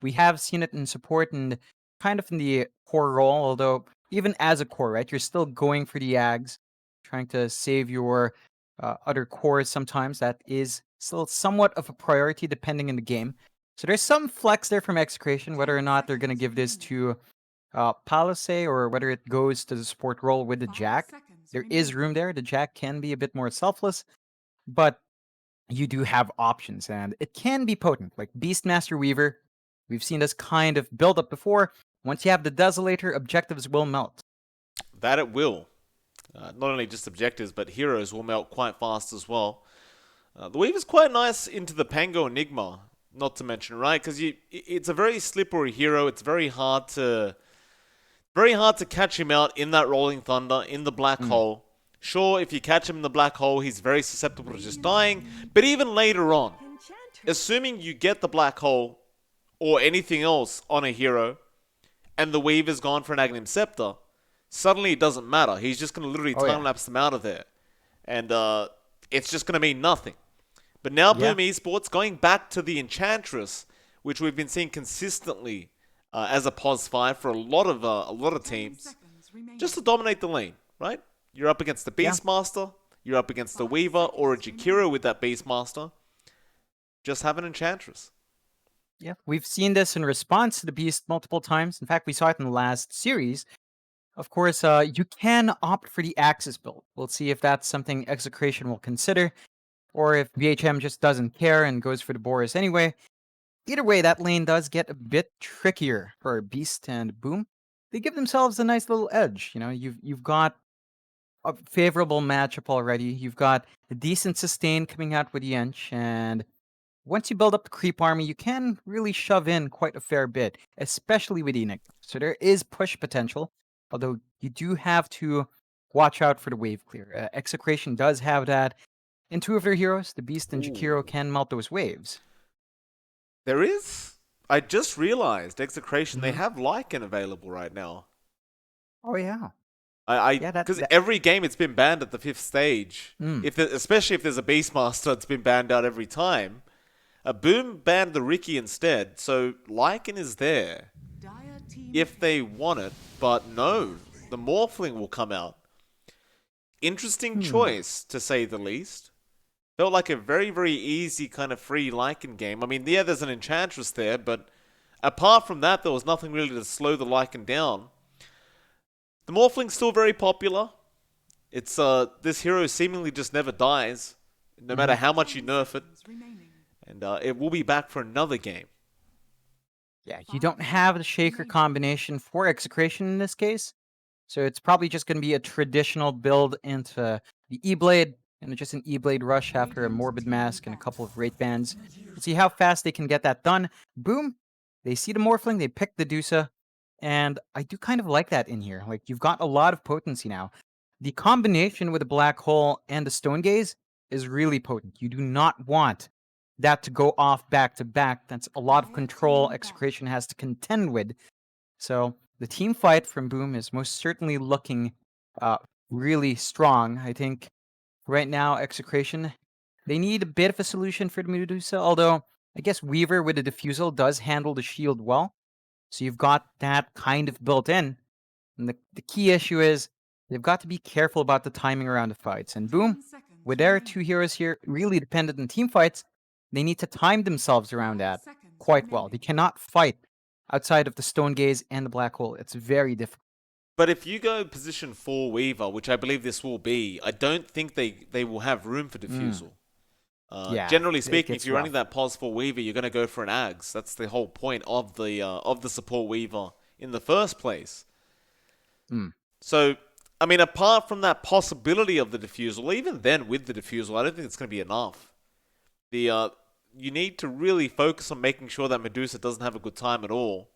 We have seen it in support and kind of in the core role, although even as a core, right, you're still going for the Ags, trying to save your other cores sometimes. That is still somewhat of a priority depending on the game. So there's some flex there from Execration, whether or not they're going to give this to Palisade or whether it goes to the support role with the Jack. There is room there. The Jack can be a bit more selfless, but you do have options, and it can be potent. Like Beastmaster Weaver, we've seen this kind of build up before. Once you have the Desolator, objectives will melt. That it will. Not only just objectives, but heroes will melt quite fast as well. The Weave is quite nice into the Pango Enigma, not to mention, right? Because it's a very slippery hero. It's very hard to catch him out in that Rolling Thunder, in the Black Hole. Sure, if you catch him in the Black Hole, he's very susceptible to just dying. But even later on, assuming you get the Black Hole or anything else on a hero, and the Weaver's gone for an Aghanim Scepter, suddenly it doesn't matter. He's just going to literally time-lapse them out of there. And it's just going to mean nothing. But now Boom Esports, going back to the Enchantress, which we've been seeing consistently as a pos 5 for a lot of teams, just to dominate the lane, right? You're up against the Beastmaster, you're up against the Weaver or a Jakiro with that Beastmaster. Just have an Enchantress. Yeah, we've seen this in response to the Beast multiple times. In fact, we saw it in the last series. Of course, you can opt for the Axis build. We'll see if that's something Execration will consider, or if VHM just doesn't care and goes for the Boris anyway. Either way, that lane does get a bit trickier for Beast and Boom. They give themselves a nice little edge. You know, you've got a favorable matchup already. You've got a decent sustain coming out with the Ench, and once you build up the creep army, you can really shove in quite a fair bit, especially with Enigma. So there is push potential, although you do have to watch out for the wave clear. Execration does have that. In two of their heroes, the Beast and Jakiro can melt those waves. There is? I just realized, Execration, they have Lycan available right now. Oh, yeah. Because every game it's been banned at the 5th stage. Especially if there's a Beastmaster, it's been banned out every time. Boom banned the Ricky instead, so Lycan is there if they want it, but no, the Morphling will come out. Interesting choice, to say the least. Felt like a very, very easy kind of free Lycan game. I mean, yeah, there's an Enchantress there, but apart from that, there was nothing really to slow the Lycan down. The Morphling's still very popular. It's this hero seemingly just never dies, no matter how much you nerf it. And it will be back for another game. Yeah, you don't have the Shaker combination for Execration in this case. So it's probably just going to be a traditional build into the E-Blade, and just an E-Blade rush after a Morbid Mask and a couple of Wraith Bands. We'll see how fast they can get that done. Boom! They see the Morphling, they pick the Dusa, and I do kind of like that in here. Like, you've got a lot of potency now. The combination with the Black Hole and the Stone Gaze is really potent. You do not want that to go off back to back. That's a lot of control Execration has to contend with. So the team fight from Boom is most certainly looking really strong. I think right now Execration, they need a bit of a solution for the Medusa, although I guess Weaver with the Diffusal does handle the shield well. So you've got that kind of built in. And the key issue is they've got to be careful about the timing around the fights. And Boom, with their two heroes here really dependent on team fights, they need to time themselves around that quite well. They cannot fight outside of the Stone Gaze and the Black Hole. It's very difficult. But if you go position 4 Weaver, which I believe this will be, I don't think they will have room for Diffusal. Generally speaking, if you're running that pos 4 Weaver, you're going to go for an Ags. That's the whole point of the support Weaver in the first place. So, I mean, apart from that possibility of the Diffusal, even then with the Diffusal, I don't think it's going to be enough. You need to really focus on making sure that Medusa doesn't have a good time at all.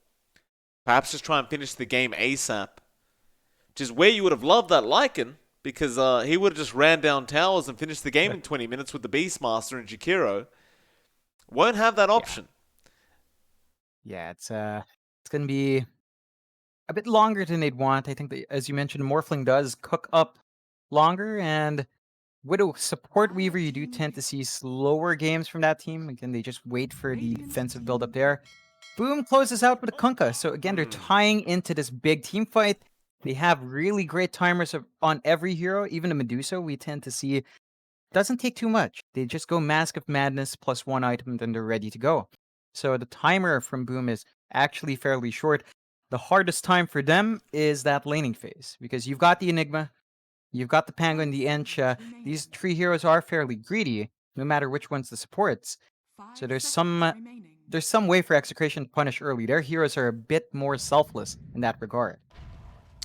Perhaps just try and finish the game ASAP. Which is where you would have loved that Lycan, because he would have just ran down towers and finished the game in 20 minutes with the Beastmaster and Jakiro. Won't have that option. Yeah, it's going to be a bit longer than they'd want. I think that, as you mentioned, Morphling does cook up longer, and with a support Weaver, you do tend to see slower games from that team. Again, they just wait for the defensive build up there. Boom closes out with a Kunkka. So again, they're tying into this big team fight. They have really great timers on every hero. Even the Medusa, we tend to see, doesn't take too much. They just go Mask of Madness plus one item, then they're ready to go. So the timer from Boom is actually fairly short. The hardest time for them is that laning phase, because you've got the Enigma, you've got the Penguin, the Ench. These three heroes are fairly greedy, no matter which one's the supports. So there's some way for Execration to punish early. Their heroes are a bit more selfless in that regard.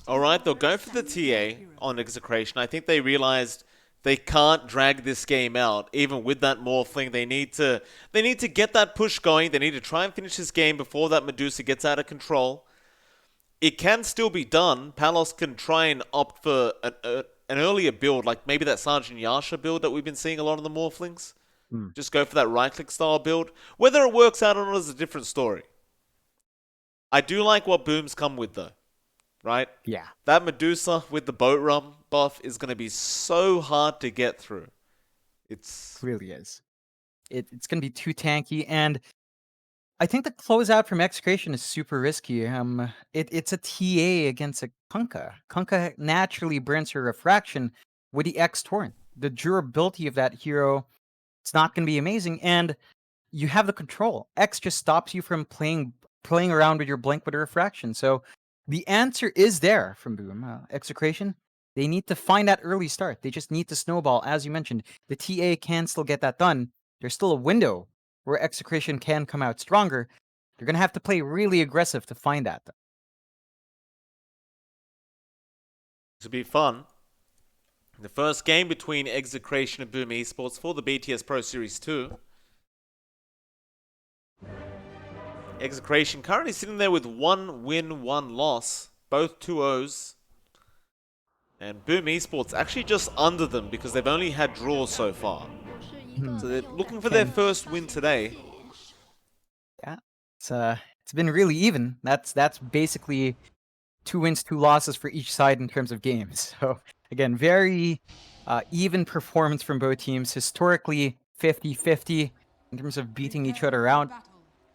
Alright, they'll go for the TA on Execration. I think they realized they can't drag this game out. Even with that Morphling, they need to get that push going. They need to try and finish this game before that Medusa gets out of control. It can still be done. Palos can try and opt for an earlier build, like maybe that Sergeant Yasha build that we've been seeing a lot of the Morphlings. Just go for that right-click style build. Whether it works out or not is a different story. I do like what Boom's come with, though. Right? Yeah. That Medusa with the boat rum buff is going to be so hard to get through. It really is. It's going to be too tanky, and I think the closeout from Execration is super risky. It's a TA against a Kunkka. Kunkka naturally burns her refraction with the X Torrent. The durability of that hero, it's not going to be amazing, and you have the control. X just stops you from playing around with your blink with a refraction. So the answer is there from Boom. Execration, they need to find that early start. They just need to snowball. As you mentioned, the TA can still get that done. There's still a window where Execration can come out stronger. They're going to have to play really aggressive to find that. This will be fun. The first game between Execration and Boom Esports for the BTS Pro Series 2. Execration currently sitting there with 1 win, 1 loss. Both 2-0s. And Boom Esports actually just under them because they've only had draws so far. So they're looking for their first win today. Yeah, it's been really even. That's basically 2 wins, 2 losses for each side in terms of games. So again, very even performance from both teams. Historically 50-50 in terms of beating each other out.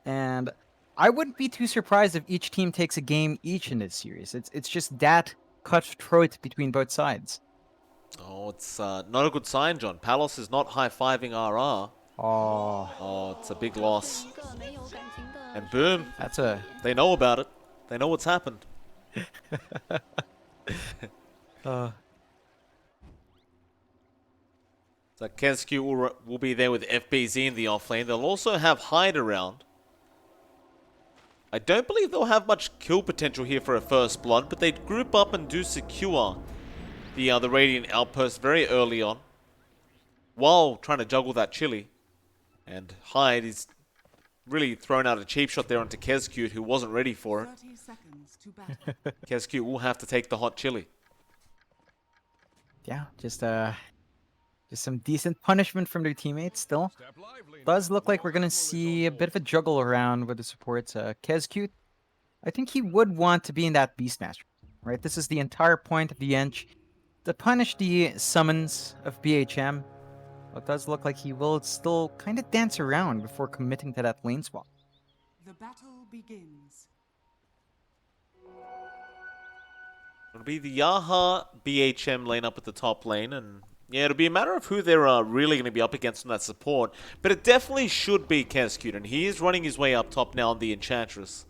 And I wouldn't be too surprised if each team takes a game each in this series. It's just that cutthroat between both sides. Oh, it's not a good sign, John. Palos is not high-fiving RR. Oh, it's a big loss. And Boom, they know about it. They know what's happened. So Kescu will be there with FBZ in the offlane. They'll also have Hyde around. I don't believe they'll have much kill potential here for a first blood, but they group up and do secure the Radiant outpost very early on, while trying to juggle that chili. And Hyde is really thrown out a cheap shot there onto Kescu, who wasn't ready for it. Kescu will have to take the hot chili. Yeah, just some decent punishment from their teammates still. Does look like we're going to see a bit of a juggle around with the supports. Kescu, I think he would want to be in that Beastmaster, right? This is the entire point of the Ench, to punish the summons of BHM. It does look like he will still kind of dance around before committing to that lane swap. The battle begins. It'll be the Yaha BHM lane up at the top lane, and yeah, it'll be a matter of who they're really going to be up against on that support. But it definitely should be Kescu, and he is running his way up top now on the Enchantress.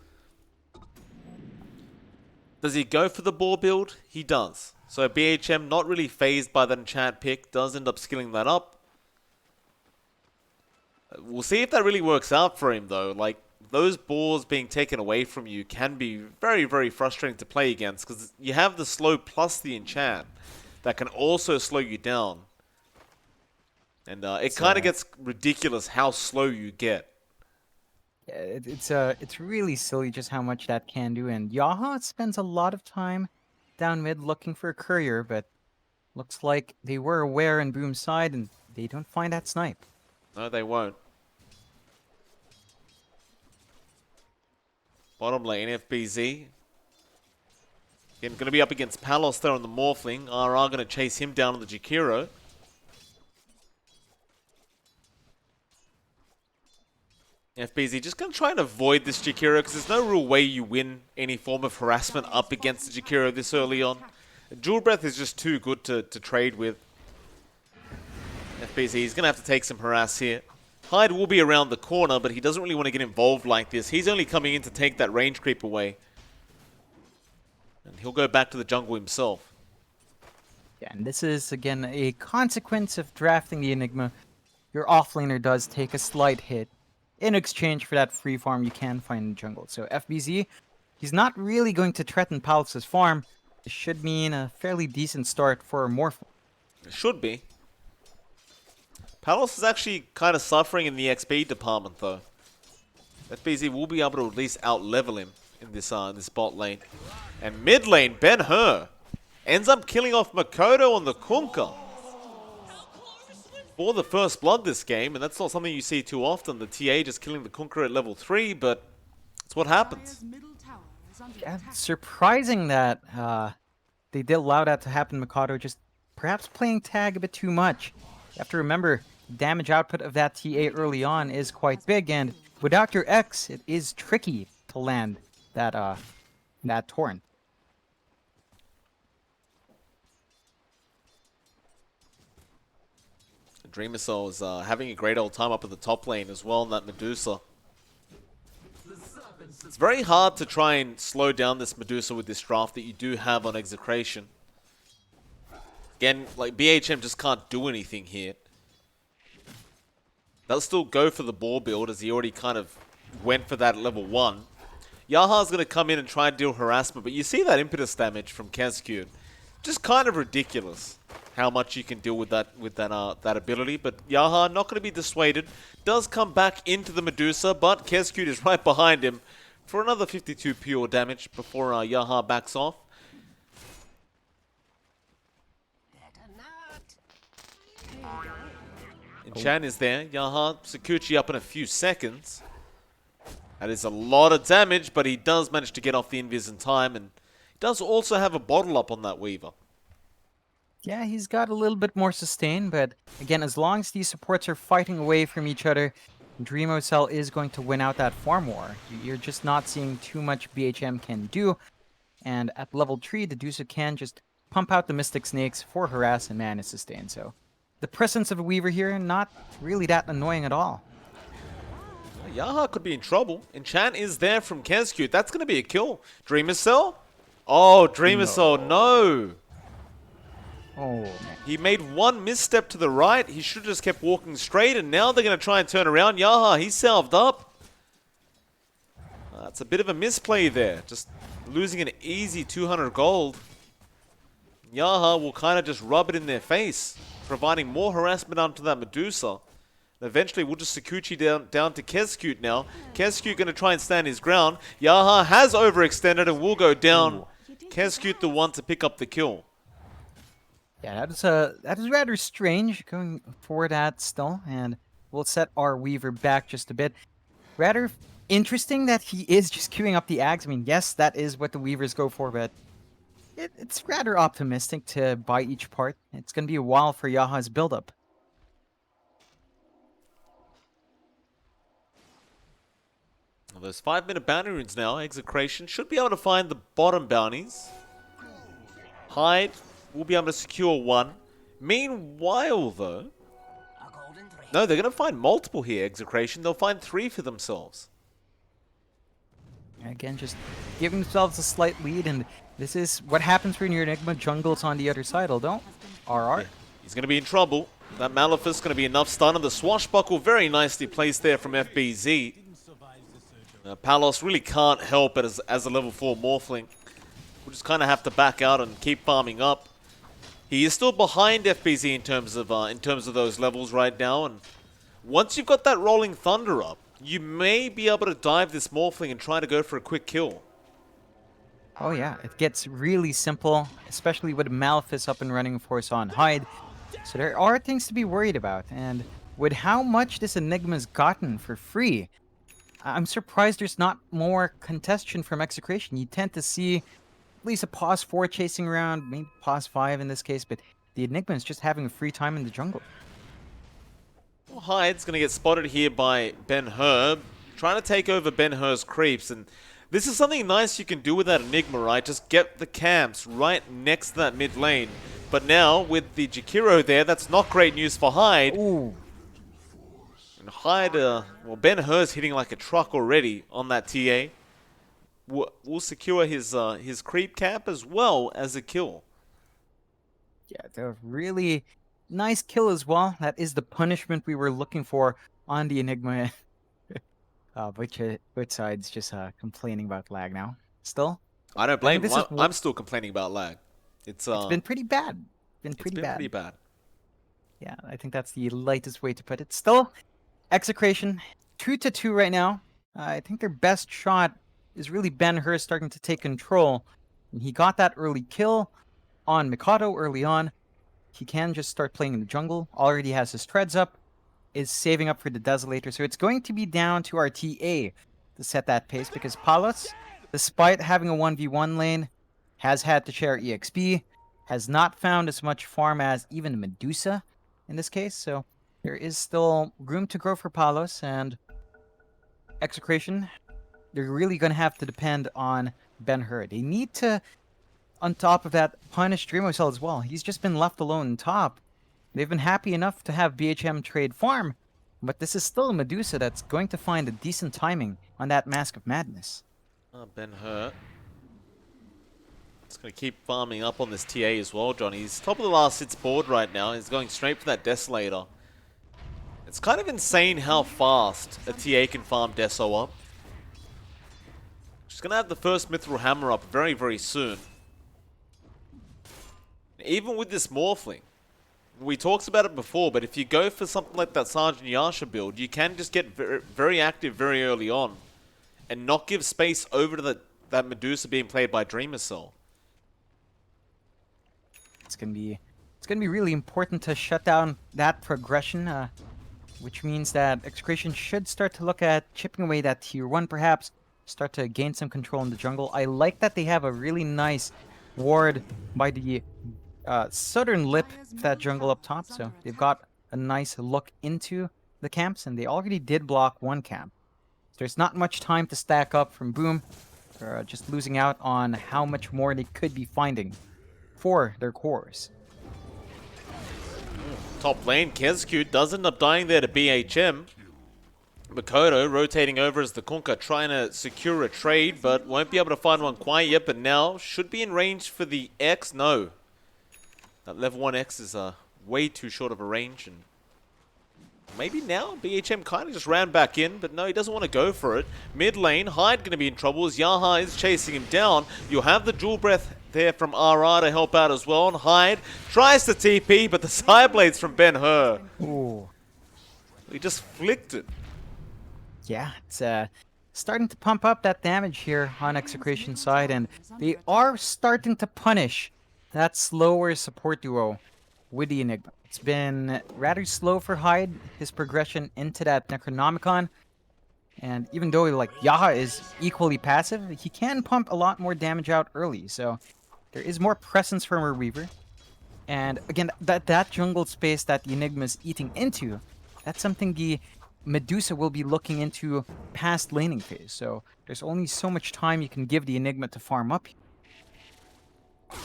Does he go for the ball build? He does. So BHM, not really phased by that enchant pick, does end up skilling that up. We'll see if that really works out for him, though. Like, those balls being taken away from you can be very, very frustrating to play against, because you have the slow plus the enchant that can also slow you down. And it kind of gets ridiculous how slow you get. Yeah, it's really silly just how much that can do. And Yaha spends a lot of time down mid looking for a courier, but looks like they were aware in Boom's side, and they don't find that snipe. No, they won't. Bottom lane, FBZ. Again, going to be up against Palos there on the Morphling. RR going to chase him down on the Jakiro. FBZ just going to try and avoid this Jakiro because there's no real way you win any form of harassment up against the Jakiro this early on. Dual Breath is just too good to trade with. FBZ is going to have to take some harass here. Hyde will be around the corner, but he doesn't really want to get involved like this. He's only coming in to take that range creep away. And he'll go back to the jungle himself. Yeah, and this is, again, a consequence of drafting the Enigma. Your offlaner does take a slight hit in exchange for that free farm you can find in the jungle. So FBZ, he's not really going to threaten Palace's farm. This should mean a fairly decent start for Morphle. It should be. Palace is actually kind of suffering in the XP department, though. FBZ will be able to at least out-level him in this bot lane. And mid lane, Ben-Hur ends up killing off Makoto on the Kunkka for the first blood this game, and that's not something you see too often. The TA just killing the Kunkka at level 3, but it's what happens. Yeah, it's surprising that they did allow that to happen. Mikado just perhaps playing tag a bit too much. You have to remember, damage output of that TA early on is quite big, and without your X, it is tricky to land that Torrent. Dreamer Soul is having a great old time up at the top lane as well in that Medusa. It's very hard to try and slow down this Medusa with this draft that you do have on Execration. Again, like BHM just can't do anything here. They'll still go for the ball build as he already kind of went for that at level 1. Yaha's going to come in and try and deal harassment, but you see that impetus damage from Kescute. Just kind of ridiculous how much you can deal with that ability, but Yaha not going to be dissuaded. Does come back into the Medusa, but Kescute is right behind him for another 52 pure damage before Yaha backs off. And Chan is there. Yaha, Sakuchi up in a few seconds. That is a lot of damage, but he does manage to get off the invis in time, and he does also have a bottle up on that Weaver. Yeah, he's got a little bit more sustain, but again, as long as these supports are fighting away from each other, Dreamocell is going to win out that farm war. You're just not seeing too much BHM can do, and at level 3, the Dusa can just pump out the Mystic Snakes for harass and mana sustain, so the presence of a Weaver here, not really that annoying at all. Yaha could be in trouble, and Chan is there from Kescute. That's going to be a kill. Dreamocell? Oh, Dreamocell, no! Oh, man. He made one misstep to the right. He should have just kept walking straight, and now they're going to try and turn around. Yaha, he's salved up. It's a bit of a misplay there. Just losing an easy 200 gold. Yaha will kind of just rub it in their face, providing more harassment onto that Medusa. And eventually, we'll just Sakuchi down to Kescute now. Kescute going to try and stand his ground. Yaha has overextended and will go down. Kescute the one to pick up the kill. Yeah, that is rather strange going for that still, and we'll set our Weaver back just a bit. Rather interesting that he is just queuing up the Ags. I mean, yes, that is what the Weavers go for, but it's rather optimistic to buy each part. It's going to be a while for Yaha's build-up. Well, those 5-minute bounty runes now. Execration should be able to find the bottom bounties. Hyde will be able to secure one. Meanwhile, though... No, they're going to find multiple here, Execration. They'll find 3 for themselves. Again, just giving themselves a slight lead, and this is what happens when your Enigma jungles on the other side, although RR. Yeah, he's going to be in trouble. That Malefice is going to be enough stun, and the Swashbuckle very nicely placed there from FBZ. Palos really can't help it as a level 4 Morphling. We'll just kind of have to back out and keep farming up. He is still behind FBZ in terms of those levels right now, and once you've got that Rolling Thunder up, you may be able to dive this Morphling and try to go for a quick kill. Oh yeah, it gets really simple, especially with Malefice up and running, of course, on Hyde. So there are things to be worried about, and with how much this Enigma's gotten for free, I'm surprised there's not more contestation from Execration. You tend to see at least a pause 4 chasing around, maybe pause 5 in this case, but the Enigma is just having a free time in the jungle. Well, Hyde's going to get spotted here by Ben-Hur. trying to take over Ben-Hur's creeps, and this is something nice you can do with that Enigma, right? Just get the camps right next to that mid lane. But now, with the Jakiro there, that's not great news for Hyde. Ooh. And Hyde, well, Ben-Hur's hitting like a truck already on that TA. Will secure his creep cap as well as a kill. Yeah, they're really nice kill as well. That is the punishment we were looking for on the Enigma. Which side's just complaining about lag now? Still? I don't blame this him. is I'm still complaining about lag. It's been pretty bad. It's been pretty bad. Yeah, I think that's the lightest way to put it. Still, Execration 2-2 right now. I think their best shot is really Ben-Hur starting to take control. And he got that early kill on Mikado early on. He can just start playing in the jungle. Already has his treads up. Is saving up for the Desolator. So it's going to be down to our TA to set that pace because Palos, despite having a 1v1 lane, has had to share EXP, has not found as much farm as even Medusa in this case. So there is still room to grow for Palos, and Execration, they're really going to have to depend on Ben-Hur. They need to, on top of that, punish Dreamocell as well. He's just been left alone in top. They've been happy enough to have BHM trade farm, but this is still a Medusa that's going to find a decent timing on that Mask of Madness. Ben-Hur. Just going to keep farming up on this TA as well, Johnny. He's top of the last hits board right now. He's going straight for that Desolator. It's kind of insane how fast a TA can farm Deso up. She's going to have the first Mithril Hammer up very, very soon. Even with this Morphling, we talked about it before, but if you go for something like that Sergeant Yasha build, you can just get very active very early on and not give space over to that Medusa being played by Dreamocell. It's gonna be really important to shut down that progression, which means that Execration should start to look at chipping away that tier 1 perhaps, start to gain some control in the jungle. I like that they have a really nice ward by the southern lip of that jungle up top, so they've got a nice look into the camps, and they already did block one camp. So there's not much time to stack up from Boom. They're just losing out on how much more they could be finding for their cores. Top lane, Kezcute does end up dying there to BHM. Makoto rotating over as the Kunkka, trying to secure a trade, but won't be able to find one quite yet, but now should be in range for the X. No. That level 1 X is way too short of a range, and maybe now BHM kind of just ran back in, but no, he doesn't want to go for it. Mid lane, Hyde going to be in trouble as Yaha is chasing him down. You'll have the dual breath there from RR to help out as well, and Hyde tries to TP, but the side blades from Ben-Hur. Ooh. He just flicked it. Yeah, it's starting to pump up that damage here on Execration side, and they are starting to punish that slower support duo with the Enigma. It's been rather slow for Hyde, his progression into that Necronomicon. And even though like Yaha is equally passive, he can pump a lot more damage out early. So there is more presence from a Reaver. And again, that jungle space that the Enigma is eating into, that's something the Medusa will be looking into past laning phase. So there's only so much time you can give the Enigma to farm up.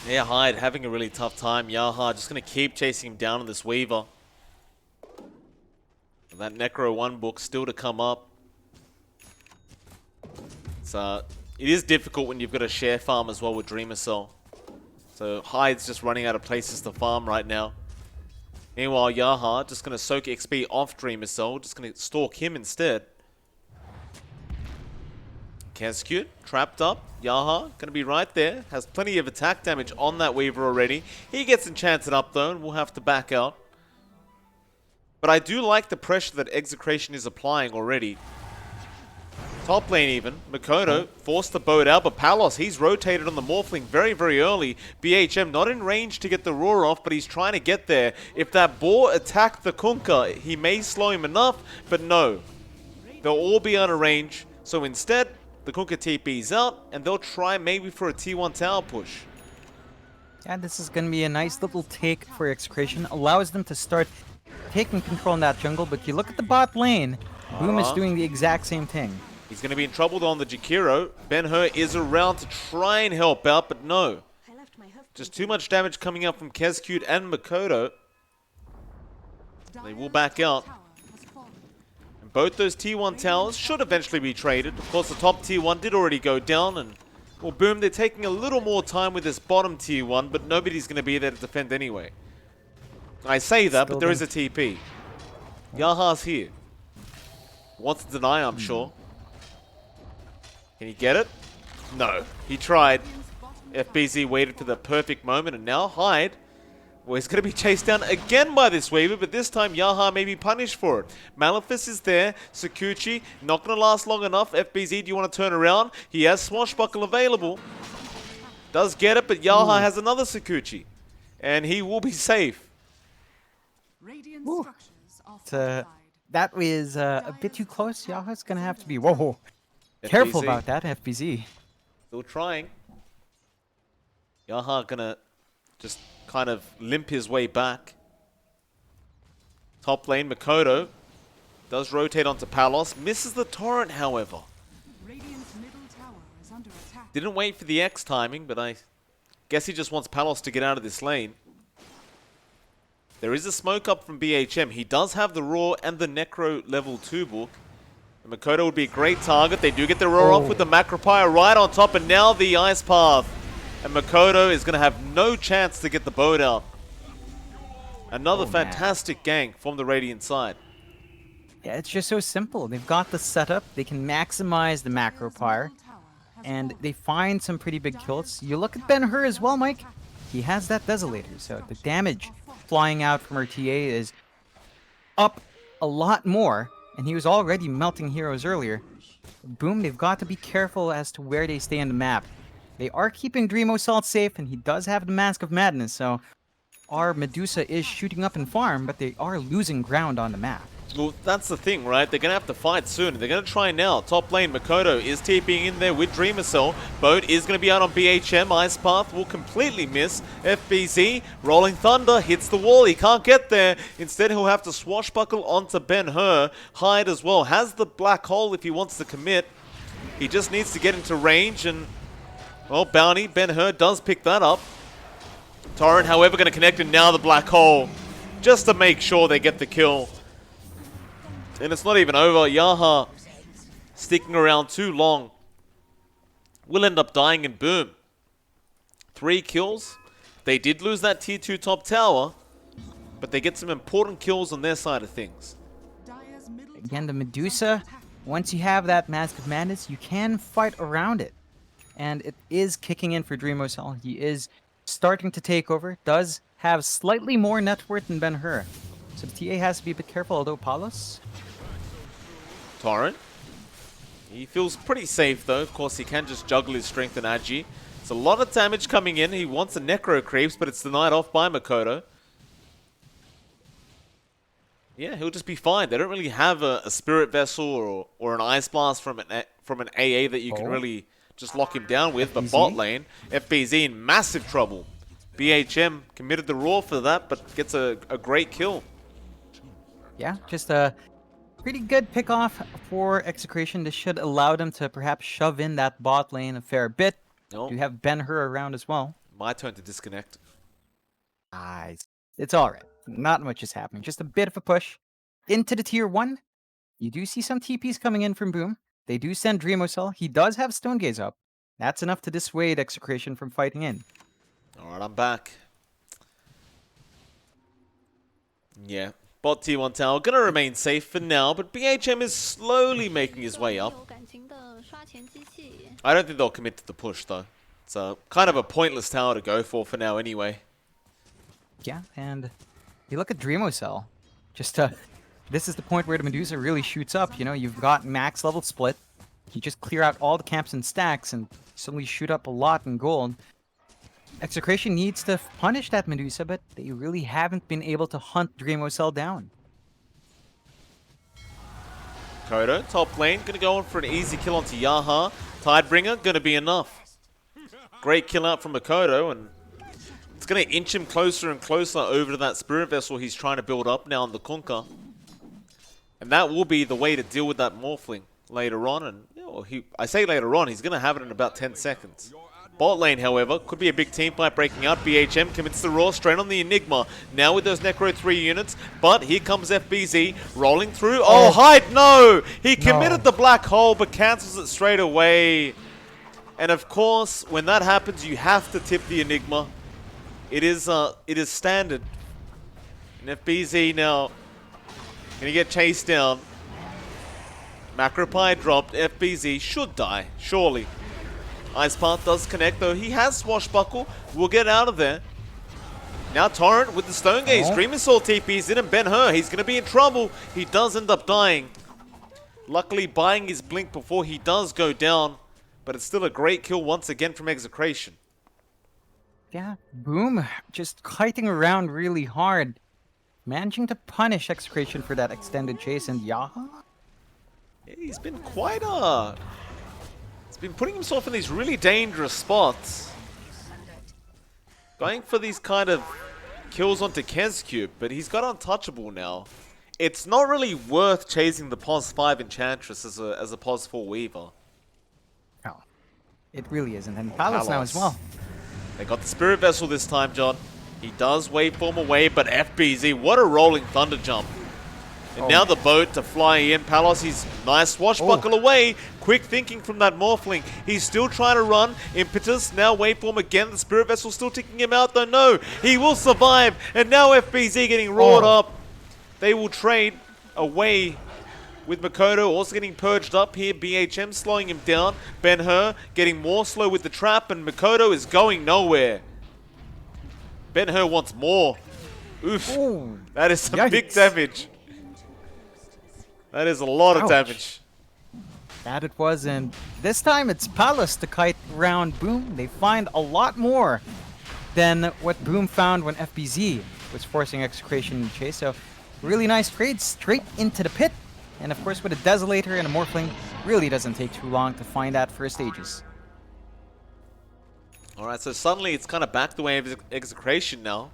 Yeah, Hyde having a really tough time. Yaha just going to keep chasing him down on this Weaver. And that Necro 1 book still to come up. It is difficult when you've got a share farm as well with Dreamocell. So Hyde's just running out of places to farm right now. Meanwhile, Yaha just going to soak XP off Dreamocell, just going to stalk him instead. Kezcute trapped up. Yaha going to be right there. Has plenty of attack damage on that Weaver already. He gets enchanted up though, and we'll have to back out. But I do like the pressure that Execration is applying already. Top lane even. Makoto forced the boat out, but Palos, he's rotated on the Morphling very, very early. BHM not in range to get the roar off, but he's trying to get there. If that boar attacked the Kunkka, he may slow him enough, but no. They'll all be out of range, so instead, the Kunkka TP's out, and they'll try maybe for a T1 tower push. Yeah, this is going to be a nice little take for Execration. Allows them to start taking control in that jungle, but you look at the bot lane, Boom is Alright. doing the exact same thing. He's going to be in trouble though on the Jakiro. Ben-Hur is around to try and help out, but no. Just too much damage coming out from Kezcute and Makoto. They will back out. And both those tier 1 towers should eventually be traded. Of course, the top tier 1 did already go down, and well, Boom, they're taking a little more time with this bottom tier 1, but nobody's going to be there to defend anyway. I say that, but there is a TP. Yaha's here. Wants to deny, I'm sure. Can he get it? No. He tried. FBZ waited for the perfect moment, and now Hyde, well, he's going to be chased down again by this Weaver, but this time Yaha may be punished for it. Malefice is there. Sakuchi, not going to last long enough. FBZ, do you want to turn around? He has Swashbuckle available. Does get it, but Yaha has another Sakuchi. And he will be safe. Radiant Ooh. structures are fortified. That was a bit too close. Yaha's going to have to be... Whoa. Careful FBZ. about that, FBZ. Still trying. Yaha gonna just kind of limp his way back. Top lane, Makoto does rotate onto Palos. Misses the torrent, however. Radiant's middle tower is under attack. Didn't wait for the X timing, but I guess he just wants Palos to get out of this lane. There is a smoke up from BHM. He does have the Raw and the Necro level 2 book. And Makoto would be a great target. They do get the Raw off with the Macropire right on top, and now the Ice Path. And Makoto is going to have no chance to get the boat out. Another fantastic gank from the Radiant side. Yeah, it's just so simple. They've got the setup. They can maximize the Macropire. And they find some pretty big kills. You look at Ben-Hur as well, Mike. He has that Desolator. So the damage flying out from RTA is up a lot more. And he was already melting heroes earlier. Boom, they've got to be careful as to where they stay in the map. They are keeping Dreamo Salt safe, and he does have the Mask of Madness, so our Medusa is shooting up in farm, but they are losing ground on the map. Well, that's the thing, right? They're going to have to fight soon. They're going to try now. Top lane, Makoto is TPing in there with Dreamer Cell. Boat is going to be out on BHM. Ice Path will completely miss. FBZ, Rolling Thunder, hits the wall. He can't get there. Instead, he'll have to swashbuckle onto Ben-Hur. Hyde as well has the black hole if he wants to commit. He just needs to get into range, and well, Bounty, Ben-Hur does pick that up. Torrent, however, going to connect, and now the black hole, just to make sure they get the kill. And it's not even over. Yaha sticking around too long will end up dying, and boom. 3 kills. They did lose that tier 2 top tower, but they get some important kills on their side of things. Dire's middle Again, the tower is Medusa, under attack. once you have that Mask of Madness, you can fight around it. And it is kicking in for Dreamo Cell. He is starting to take over. Does have slightly more net worth than Ben-Hur. So the TA has to be a bit careful, although Palos... Torrent. He feels pretty safe though. Of course, he can just juggle his strength and Agi. It's a lot of damage coming in. He wants a Necro Creeps, but it's denied off by Makoto. Yeah, he'll just be fine. They don't really have a Spirit Vessel or an Ice Blast from an AA that you can really just lock him down with. But bot lane, FBZ in massive trouble. BHM committed the Raw for that, but gets a great kill. Yeah, just a pretty good pick-off for Execration. This should allow them to perhaps shove in that bot lane a fair bit. No. You have Ben-Hur around as well. My turn to disconnect. It's alright. Not much is happening. Just a bit of a push into the tier 1. You do see some TPs coming in from Boom. They do send Dreamo Cell. He does have Stone Gaze up. That's enough to dissuade Execration from fighting in. Alright, I'm back. Yeah. Bot T1 tower gonna remain safe for now, but BHM is slowly making his way up. I don't think they'll commit to the push though. It's kind of a pointless tower to go for now anyway. Yeah, and you look at Dreamo Cell. Just this is the point where the Medusa really shoots up. You know, you've got max level split. You just clear out all the camps and stacks and suddenly shoot up a lot in gold. Execration needs to punish that Medusa, but they really haven't been able to hunt Dreamo Cell down. Kodo, top lane, gonna go on for an easy kill onto Yaha. Tidebringer, gonna be enough. Great kill out from Makoto, and it's gonna inch him closer and closer over to that Spirit Vessel he's trying to build up now on the Kunkka. And that will be the way to deal with that Morphling later on. And you know, I say later on, he's going to have it in about 10 seconds. Bot lane, however, could be a big team fight breaking out. BHM commits the Raw straight on the Enigma. Now with those Necro 3 units. But here comes FBZ rolling through. Oh, Hyde, no! He committed the black hole, but cancels it straight away. And of course, when that happens, you have to tip the Enigma. It is standard. And FBZ now gonna get chased down. Macropie dropped. FBZ should die, surely. Ice Path does connect, though. He has Swashbuckle. We'll get out of there. Now Torrent with the Stone Gaze. Dream Assault TP's in, and Ben-Hur, he's going to be in trouble. He does end up dying. Luckily, buying his Blink before he does go down. But it's still a great kill once again from Execration. Yeah, Boom just kiting around really hard. Managing to punish Execration for that extended chase, and Yaha? Yeah, he's been quite He's been putting himself in these really dangerous spots. Going for these kind of kills onto Kezcube, but he's got Untouchable now. It's not really worth chasing the POS 5 Enchantress as a POS 4 Weaver. No, it really isn't. And Palos now as well. They got the Spirit Vessel this time, John. He does waveform away, but FBZ, what a rolling Thunder Jump. And now the boat to fly in. Palos, he's nice swashbuckle away. Quick thinking from that Morphling. He's still trying to run. Impetus, now waveform again. The Spirit Vessel still ticking him out, though. No, he will survive. And now FBZ getting roared up. They will trade away with Makoto also getting purged up here. BHM slowing him down. Ben-Hur getting more slow with the trap, and Makoto is going nowhere. Ben-Hur wants more. Oof. Ooh, that is some big damage. That is a lot of damage. That it was, and this time it's Palos to kite around Boom. They find a lot more than what Boom found when FBZ was forcing Execration to chase. So, really nice trade straight into the pit. And of course, with a Desolator and a Morphling, really doesn't take too long to find that first stages. Alright, so suddenly it's kind of back the way of Execration now.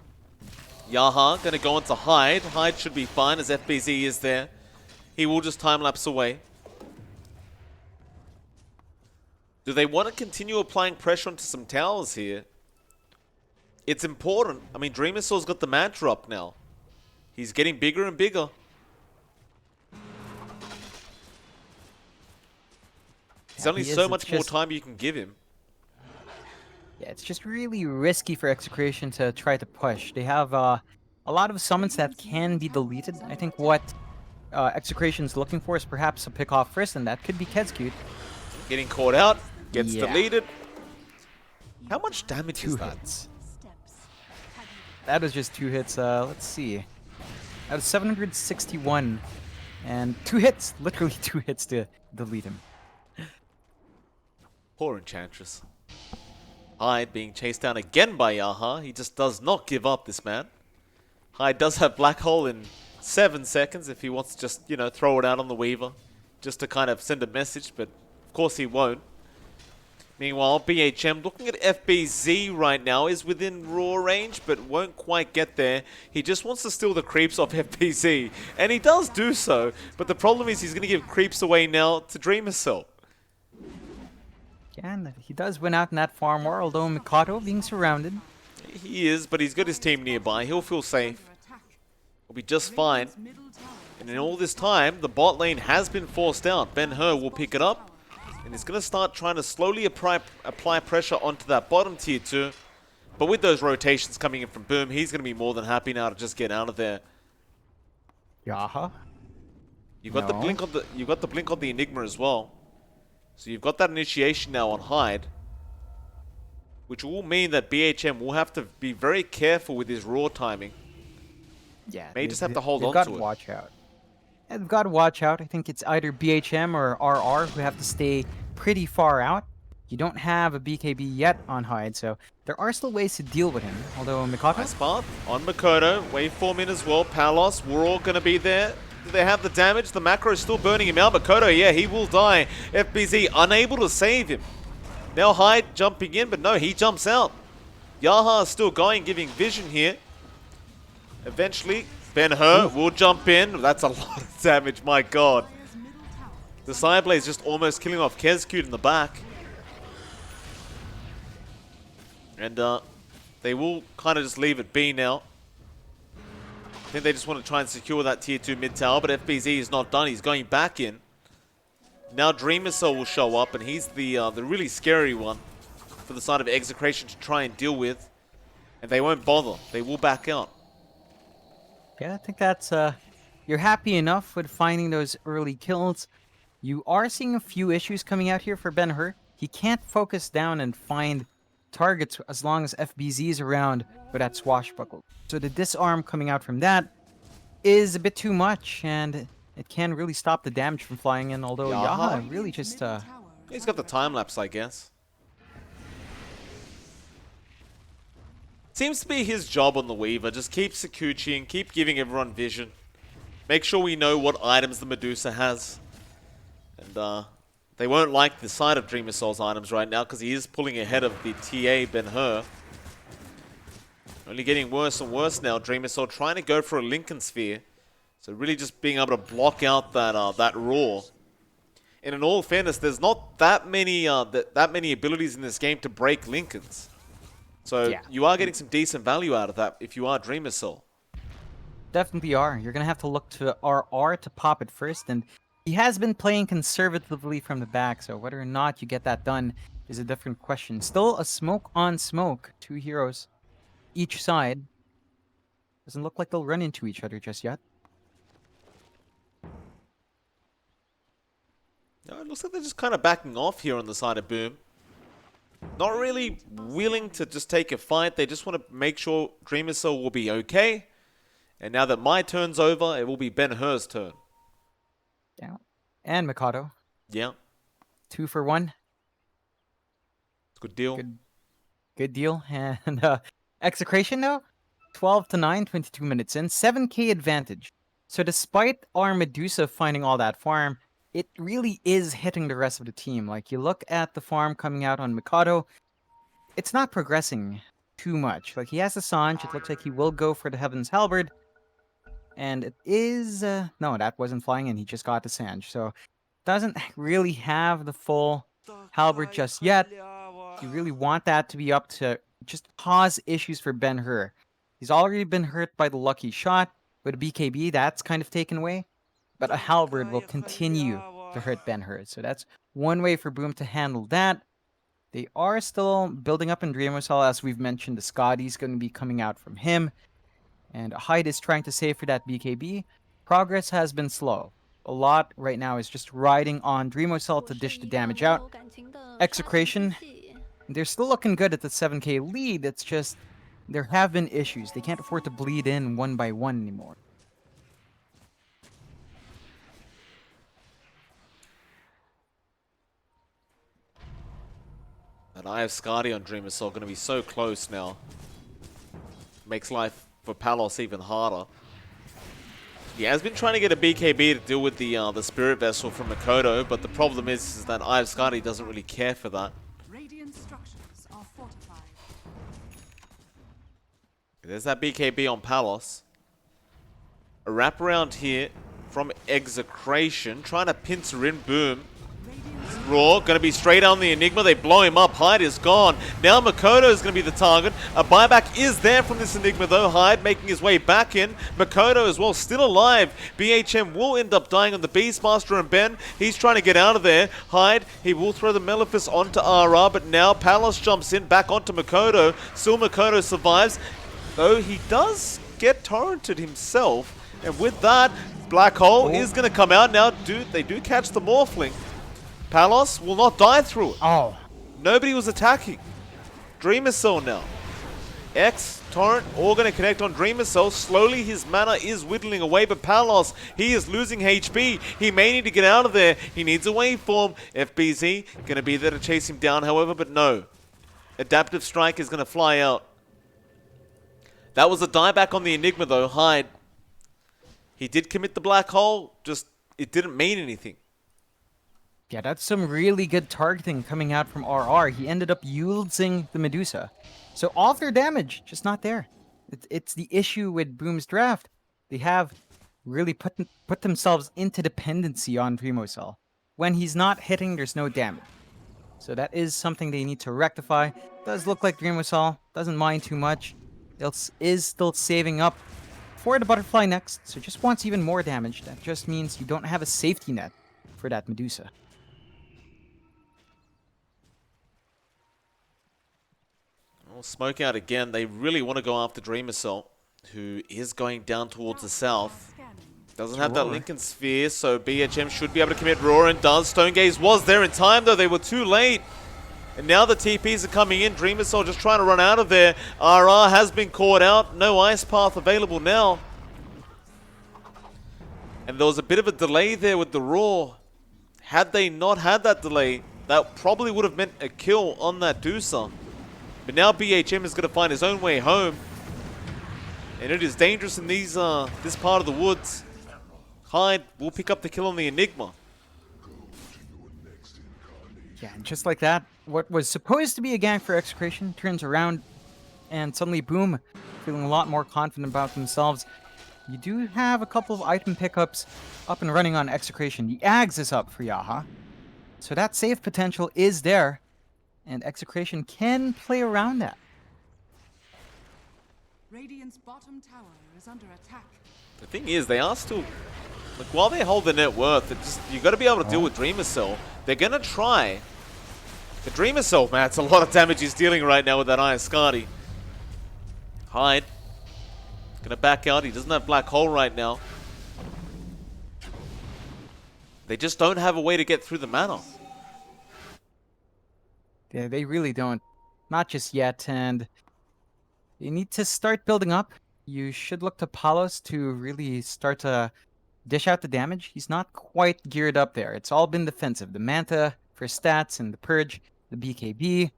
Yaha gonna go into Hyde. Hyde should be fine as FBZ is there. He will just time-lapse away. Do they want to continue applying pressure onto some towers here? It's important. I mean, Dream Missile's got the Mantra up now. He's getting bigger and bigger. There's only so much more time you can give him. Yeah, it's just really risky for Execration to try to push. They have a lot of summons that can be deleted. I think what Execration's looking for is perhaps a pick off first, and that could be Kezcube. Getting caught out, gets deleted. How much damage is that? Hits. That was just 2 hits. Let's see. That was 761. And 2 hits. Literally 2 hits to delete him. Poor Enchantress. Hyde being chased down again by Yaha. He just does not give up, this man. Hyde does have Black Hole in 7 seconds if he wants to just, you know, throw it out on the Weaver. Just to kind of send a message, but of course he won't. Meanwhile, BHM looking at FBZ right now is within raw range, but won't quite get there. He just wants to steal the creeps off FBZ, and he does do so, but the problem is he's going to give creeps away now to Dream Assault. Yeah, and he does win out in that farm war, although Mikado being surrounded. He is, but he's got his team nearby. He'll feel safe. He'll be just fine. And in all this time, the bot lane has been forced out. Ben-Hur will pick it up. And he's going to start trying to slowly apply pressure onto that bottom tier 2. But with those rotations coming in from Boom, he's going to be more than happy now to just get out of there. Yaha. You got the blink on the Enigma as well. So you've got that initiation now on Hyde. Which will mean that BHM will have to be very careful with his raw timing. Yeah, May just have to hold on to to it. Watch out. Yeah, they've got to watch out. I think it's either BHM or RR who have to stay pretty far out. You don't have a BKB yet on Hyde, so there are still ways to deal with him. Although Mikado... Nice path on Makoto. Waveform in as well. Palos, we're all going to be there. Do they have the damage? The macro is still burning him out. Makoto, yeah, he will die. FBZ unable to save him. Now Hyde jumping in, but no, he jumps out. Yaha is still going, giving vision here. Eventually, Ben-Hur will jump in. That's a lot of damage, my god. Dire's middle tower The Side Blaze just almost killing off Kezcute in the back. And they will kind of just leave it be now. I think they just want to try and secure that tier 2 mid tower, but FBZ is not done. He's going back in. Now Dreamer Soul will show up, and he's the really scary one for the side of Execration to try and deal with. And they won't bother. They will back out. Yeah, I think that's you're happy enough with finding those early kills. You are seeing a few issues coming out here for Ben-Hur. He can't focus down and find targets as long as FBZ is around with that swashbuckle. So the disarm coming out from that is a bit too much, and it can really stop the damage from flying in, although Yaha. Yaha really just middle tower is He's got the under time lapse, I guess. Seems to be his job on the Weaver. Just keep Sakuchiing, keep giving everyone vision. Make sure we know what items the Medusa has. And they won't like the side of Dreamer Soul's items right now because he is pulling ahead of the TA Ben-Hur. Only getting worse and worse now. Dreamer Soul trying to go for a Lincoln Sphere. So really just being able to block out that roar. And in all fairness, there's not that many abilities in this game to break Lincolns. So Yeah. you are getting some decent value out of that if you are Dreamer Soul. definitely are. You're going to have to look to RR to pop it first, and he has been playing conservatively from the back, so whether or not you get that done is a different question. Still a smoke on smoke. 2 heroes each side. Doesn't look like they'll run into each other just yet. No, it looks like they're just kind of backing off here on the side of Boom. Not really willing to just take a fight. They just want to make sure Dreamer Soul will be okay. And now that my turn's over, it will be Ben-Hur's turn. Yeah. And Mikado. Yeah, 2 for 1. it's a good deal. Good deal. And Execration now, 12-9, 22 minutes in, 7k advantage. So despite our Medusa finding all that farm, it really is hitting the rest of the team. Like, you look at the farm coming out on Mikado, it's not progressing too much. Like, he has the Sanj, it looks like he will go for the Heaven's Halberd. And it is... no, that wasn't flying in, he just got the Sanj. So, doesn't really have the full Halberd just yet. You really want that to be up to just cause issues for Ben-Hur. He's already been hurt by the lucky shot. With a BKB, that's kind of taken away. But a Halberd will continue to hurt Ben-Hur. So that's one way for Boom to handle that. They are still building up in Dreamer Soul, as we've mentioned. The Scotty's going to be coming out from him. And Hyde is trying to save for that BKB. Progress has been slow. A lot right now is just riding on Dreamer Soul to dish the damage out. Execration, they're still looking good at the 7k lead. It's just there have been issues. They can't afford to bleed in one by one anymore. That Eye of Skadi on Dreamer Soul going to be so close now. Makes life for Palos even harder. He has been trying to get a BKB to deal with the Spirit Vessel from Makoto, but the problem is that Eye of Skadi doesn't really care for that. Radiant structures are fortified. There's that BKB on Palos. A wraparound here from Execration, trying to pincer in Boom. Raw, going to be straight on the Enigma. They blow him up. Hyde is gone. Now Makoto is going to be the target. A buyback is there from this Enigma, though. Hyde making his way back in. Makoto as well, still alive. BHM will end up dying on the Beastmaster and Ben. He's trying to get out of there. Hyde, he will throw the Malefice onto RR, but now Palos jumps in back onto Makoto. Still Makoto survives, though he does get torrented himself. And with that, Black Hole is going to come out. Now, they do catch the Morphling. Palos will not die through it. Oh, Nobody was attacking. Dreamer Soul now. X, Torrent, all going to connect on Dreamer Soul. Slowly his mana is whittling away, but Palos, he is losing HP. He may need to get out of there. He needs a waveform. FBZ going to be there to chase him down, however, but no. Adaptive Strike is going to fly out. That was a dieback on the Enigma, though. Hyde. He did commit the Black Hole, just it didn't mean anything. yeah, that's some really good targeting coming out from RR. He ended up using the Medusa. So all of their damage, just not there. It's the issue with Boom's draft. they have really put themselves into dependency on Dreamocell. When he's not hitting, there's no damage. So that is something they need to rectify. Does look like Dreamocell doesn't mind too much. Is still saving up for the butterfly next, so just wants even more damage. That just means you don't have a safety net for that Medusa. Well, smoke out again. They really want to go after Dreamocell, who is going down towards the south. Doesn't have that Lincoln Sphere, so BHM should be able to commit Roar and does. Stonegaze was there in time, though. They were too late. And now the TPs are coming in. Dreamocell just trying to run out of there. RR has been caught out. No ice path available now. And there was a bit of a delay there with the Roar. Had they not had that delay, that probably would have meant a kill on that Doosa. But now BHM is going to find his own way home. And it is dangerous in these this part of the woods. Hyde will pick up the kill on the Enigma. Yeah, and just like that, what was supposed to be a gank for Execration turns around, and suddenly, boom, feeling a lot more confident about themselves. You do have a couple of item pickups up and running on Execration. The Ags is up for Yaha, so that save potential is there, and Execration can play around that. Radiant's bottom tower is under attack. The thing is, they are still... Like, while they hold the net worth, you got to be able to deal with Dreamocell. They're going to try. The Dreamocell, man, it's a lot of damage he's dealing right now with that Iron Skadi. Hyde. Going to back out. He doesn't have Black Hole right now. They just don't have a way to get through the mana. Yeah, they really don't. Not just yet, and you need to start building up. You should look to Palos to really start to dish out the damage. He's not quite geared up there. It's all been defensive. The Manta for stats and the Purge, the BKB,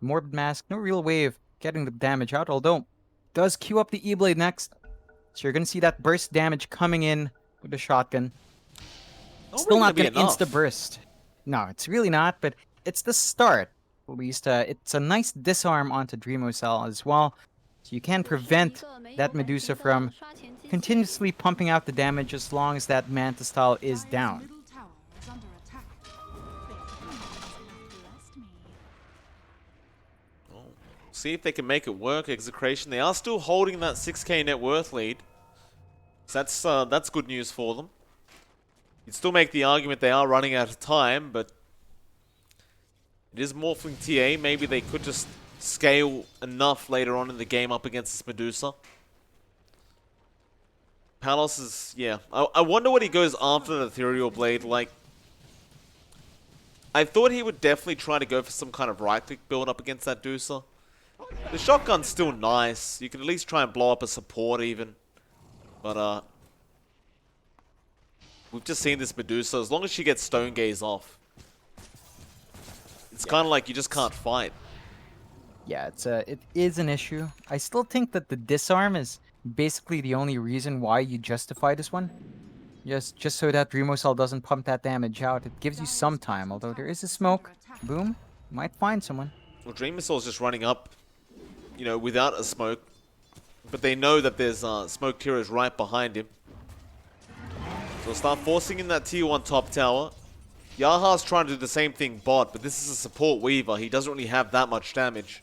Morbid Mask. No real way of getting the damage out, although does queue up the E-Blade next. So you're going to see that burst damage coming in with the shotgun. Still not going to insta-burst. No, it's really not, but it's the start. At least it's a nice disarm onto Dreamocell as well. So you can prevent that Medusa from continuously pumping out the damage as long as that Manta style is down. Middle tower is under attack. See if they can make it work. Execration, they are still holding that 6k net worth lead. So that's good news for them. You'd still make the argument they are running out of time, but it is Morphling TA. Maybe they could just scale enough later on in the game up against this Medusa. Palos is, yeah. I wonder what he goes after the Ethereal Blade. Like, I thought he would definitely try to go for some kind of right-click build up against that Doosa. The shotgun's still nice. You can at least try and blow up a support even. But, we've just seen this Medusa. As long as she gets Stone Gaze off, it's kind of like you just can't fight. Yeah, it is an issue. I still think that the disarm is basically the only reason why you justify this one. Just so that Dreamocell doesn't pump that damage out. It gives you some time, although there is a smoke. Boom, you might find someone. Well, Dreamocell's just running up, you know, without a smoke. But they know that there's smoke heroes right behind him. So they'll start forcing in that tier 1 top tower. Yaha's trying to do the same thing bot, but this is a support Weaver. He doesn't really have that much damage.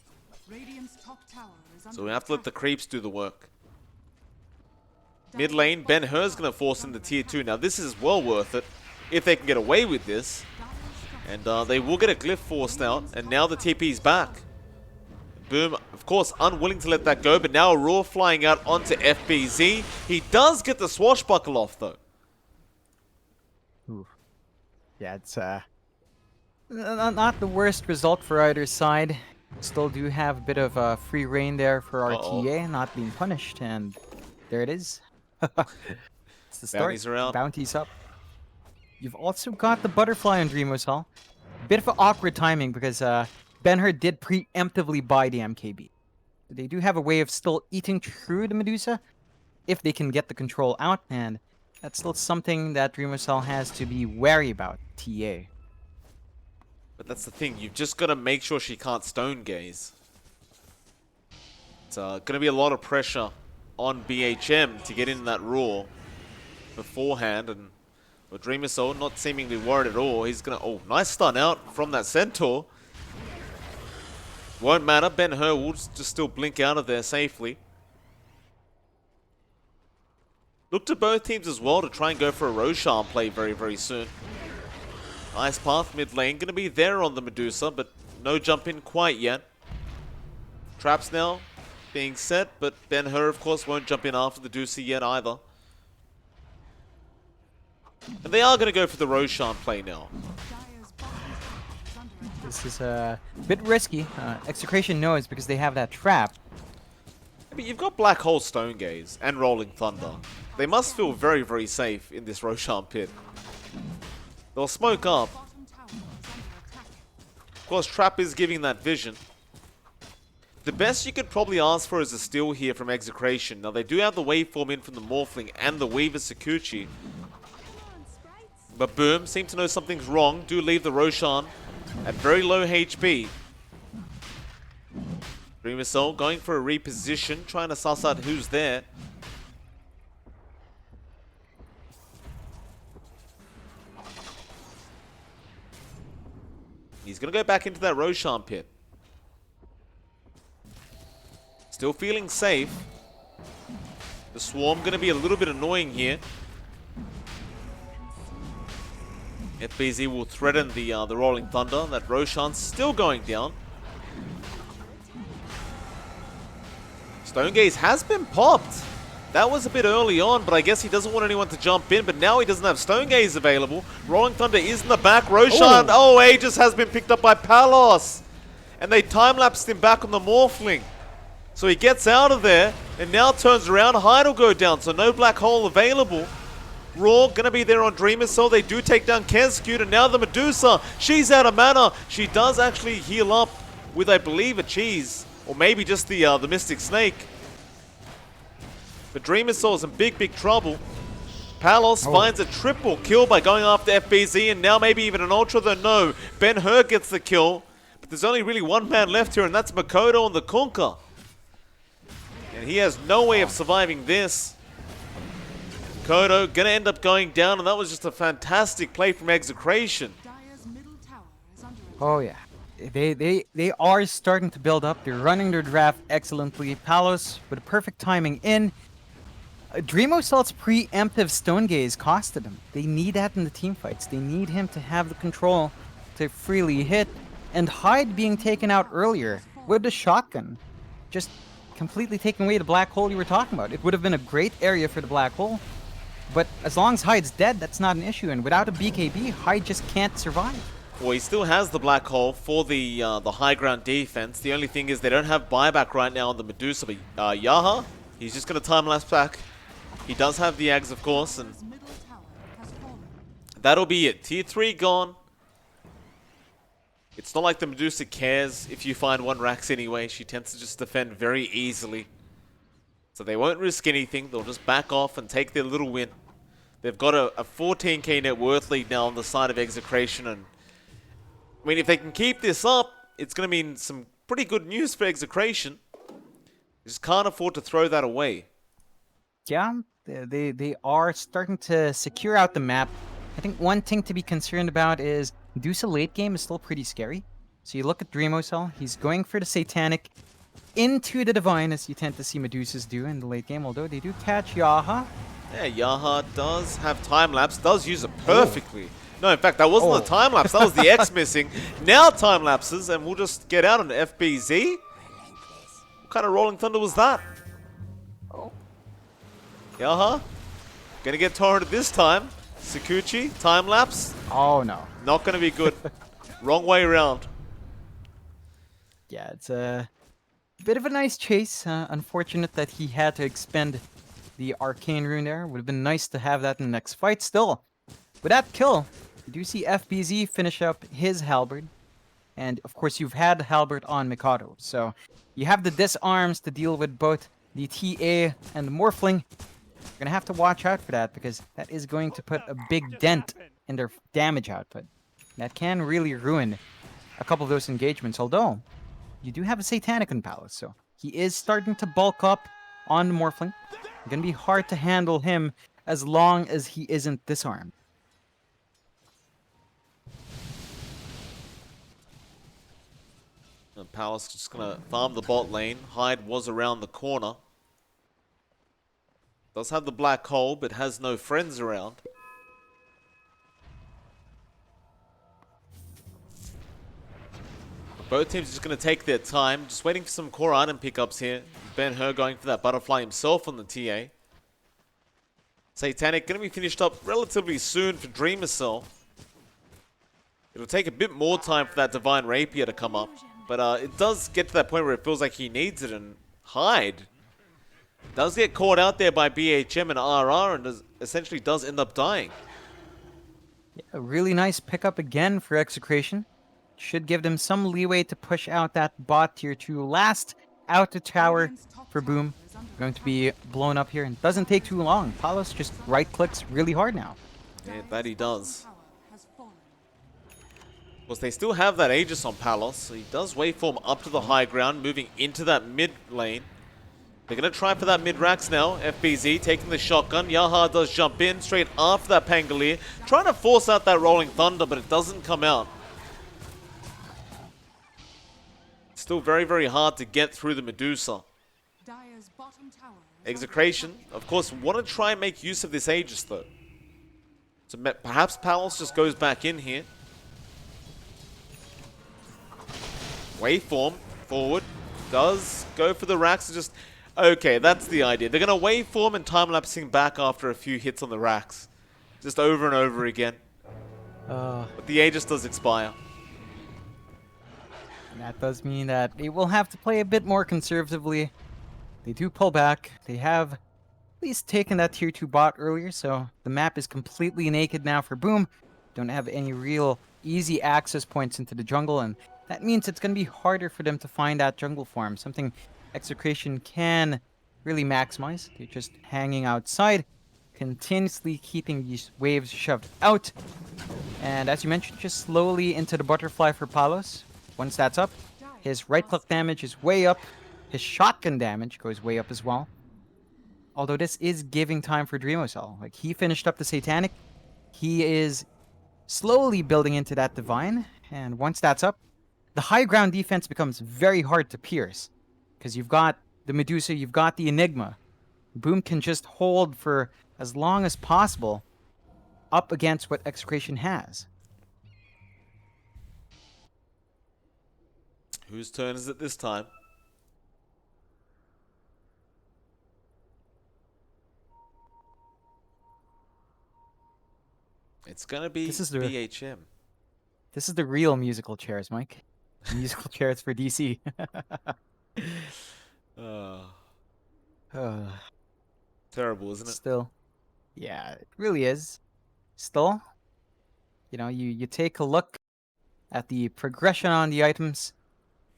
Radiant's top tower is under So we have to let the attack. creeps do the work. Mid lane, Ben Hur's going to force in the tier 2. Now this is well worth it if they can get away with this. And they will get a glyph forced out. And now the TP's back. Boom, of course, unwilling to let that go. But now a Roar flying out onto FBZ. He does get the swashbuckle off though. Ooh. Yeah, it's not the worst result for either side. Still do have a bit of free reign there for our TA, not being punished, and there it is. It's the start. Bounties are out. Bounties up. You've also got the butterfly on Dreamocell. Bit of awkward timing because Ben-Hur did preemptively buy the MKB. They do have a way of still eating through the Medusa if they can get the control out, and that's still something that Dreamocell has to be wary about, TA. But that's the thing, you've just got to make sure she can't Stone Gaze. It's going to be a lot of pressure on BHM to get in that roar beforehand. And Dreamer Soul not seemingly worried at all. He's going to... Oh, nice stun out from that Centaur. Won't matter. Ben-Hur will just still blink out of there safely. Look to both teams as well to try and go for a Roshan play very, very soon. Nice path mid lane. Going to be there on the Medusa, but no jump in quite yet. Traps now being set, but Ben-Hur, of course, won't jump in after the Medusa yet either. And they are going to go for the Roshan play now. Dire's bottom tower is under attack. This is a bit risky. Execration knows because they have that trap. I mean, you've got Black Hole Stone Gaze and Rolling Thunder. They must feel very, very safe in this Roshan pit. They'll smoke up. Bottom tower is under attack. Of course, Trap is giving that vision. The best you could probably ask for is a steal here from Execration. Now, they do have the waveform in from the Morphling and the Weaver Sakuchi. But Boom seem to know something's wrong. Do leave the Roshan at very low HP. Dreamer Soul going for a reposition, trying to suss out who's there. He's going to go back into that Roshan pit. Still feeling safe. The Swarm going to be a little bit annoying here. FBZ will threaten the Rolling Thunder. That Roshan's still going down. Stone Gaze has been popped. That was a bit early on, but I guess he doesn't want anyone to jump in. But now he doesn't have Stone Gaze available. Rolling Thunder is in the back. Roshan, oh, Aegis has been picked up by Palos. And they time-lapsed him back on the Morphling. So he gets out of there and now turns around. Hyde will go down, so no Black Hole available. Raw gonna be there on Dreamer Soul. They do take down Kenscute, and now the Medusa. She's out of mana. She does actually heal up with, I believe, a cheese. Or maybe just the Mystic Snake. But Dreamer Soul's in big, big trouble. Palos finds a triple kill by going after FBZ, and now maybe even an Ultra, though no. Ben-Hur gets the kill. But there's only really one man left here, and that's Makoto on the Kunkka. And he has no way of surviving this. Makoto gonna end up going down, and that was just a fantastic play from Execration. Dire's middle tower is under attack. Oh yeah, they are starting to build up. They're running their draft excellently. Palos with perfect timing in. Dreamo Salt's preemptive Stone Gaze costed him. They need that in the team fights. They need him to have the control to freely hit. And Hyde being taken out earlier with the shotgun, just completely taking away the Black Hole you were talking about. It would have been a great area for the Black Hole. But as long as Hyde's dead, that's not an issue. And without a BKB, Hyde just can't survive. Well, he still has the Black Hole for the high ground defense. The only thing is they don't have buyback right now on the Medusa. But Yaha, he's just going to time-lapse back. He does have the Ags, of course, and His middle tower has fallen. that'll be it. Tier 3 gone. It's not like the Medusa cares if you find one Rax anyway. She tends to just defend very easily. So they won't risk anything. They'll just back off and take their little win. They've got a 14k net worth lead now on the side of Execration. And I mean, if they can keep this up, it's going to mean some pretty good news for Execration. They just can't afford to throw that away. Yeah, they are starting to secure out the map. I think one thing to be concerned about is Medusa late game is still pretty scary. So you look at Dreamocell, he's going for the Satanic into the Divine, as you tend to see Medusas do in the late game, although they do catch Yaha. Yeah, Yaha does have time-lapse, does use it perfectly. No, in fact, that wasn't the time-lapse, that was the X missing. Now time-lapses, and we'll just get out on FBZ. What kind of Rolling Thunder was that? Yaha, gonna get torrented this time. Sakuchi, time-lapse, Oh no. not gonna be good. Wrong way around. Yeah, it's a bit of a nice chase. Unfortunate that he had to expend the Arcane Rune there. Would have been nice to have that in the next fight. Still, with that kill, you do see FBZ finish up his Halberd. And of course, you've had Halberd on Mikado. So you have the disarms to deal with both the TA and the Morphling. You're going to have to watch out for that because that is going to put a big dent in their damage output. That can really ruin a couple of those engagements, although you do have a Satanic in Palace, so he is starting to bulk up. on the Morphling. Gonna be hard to handle him as long as he isn't disarmed. And Palace just gonna farm the bot lane. Hyde was around the corner. Does have the black hole, but has no friends around. Both teams just going to take their time, just waiting for some core item pickups here. Ben-Hur going for that butterfly himself on the TA. Satanic going to be finished up relatively soon for Dreamer Cell. It'll take a bit more time for that Divine Rapier to come up, but it does get to that point where it feels like he needs it, and Hyde does get caught out there by BHM and RR and essentially does end up dying. Yeah, a really nice pickup again for Execration. Should give them some leeway to push out that bot tier 2 last out the tower for Boom. Going to be blown up here and doesn't take too long. Palos just right clicks really hard now. Yeah, that he does. Tower has fallen. Of course, they still have that Aegis on Palos, so he does waveform up to the high ground, moving into that mid lane. They're going to try for that mid-Rax now. FBZ taking the shotgun. Yaha does jump in straight after that Pangolier, trying to force out that Rolling Thunder, but it doesn't come out. Still very, very hard to get through the Medusa. Dire's bottom tower is Execration, of course, want to try and make use of this Aegis, though. So perhaps Palos just goes back in here. Waveform, forward. Does go for the Rax and just... Okay, that's the idea. They're going to waveform and time-lapsing back after a few hits on the Rax. Just over and over again. But the Aegis does expire. That does mean that they will have to play a bit more conservatively. They do pull back. They have at least taken that tier 2 bot earlier, so the map is completely naked now for Boom. Don't have any real easy access points into the jungle, and that means it's going to be harder for them to find that jungle farm, something Execration can really maximize. They're just hanging outside, continuously keeping these waves shoved out. And as you mentioned, just slowly into the butterfly for Palos. Once that's up, his right-click damage is way up. His shotgun damage goes way up as well. Although this is giving time for Dreamocell. Like, he finished up the Satanic. He is slowly building into that Divine. And once that's up, the high ground defense becomes very hard to pierce. Because you've got the Medusa, you've got the Enigma. Boom can just hold for as long as possible up against what Execration has. Whose turn is it this time? It's gonna be BHM. This is the real musical chairs, Mike. Musical chairs for DC. Terrible, isn't it? Still. Yeah, it really is. Still, you know, you take a look at the progression on the items.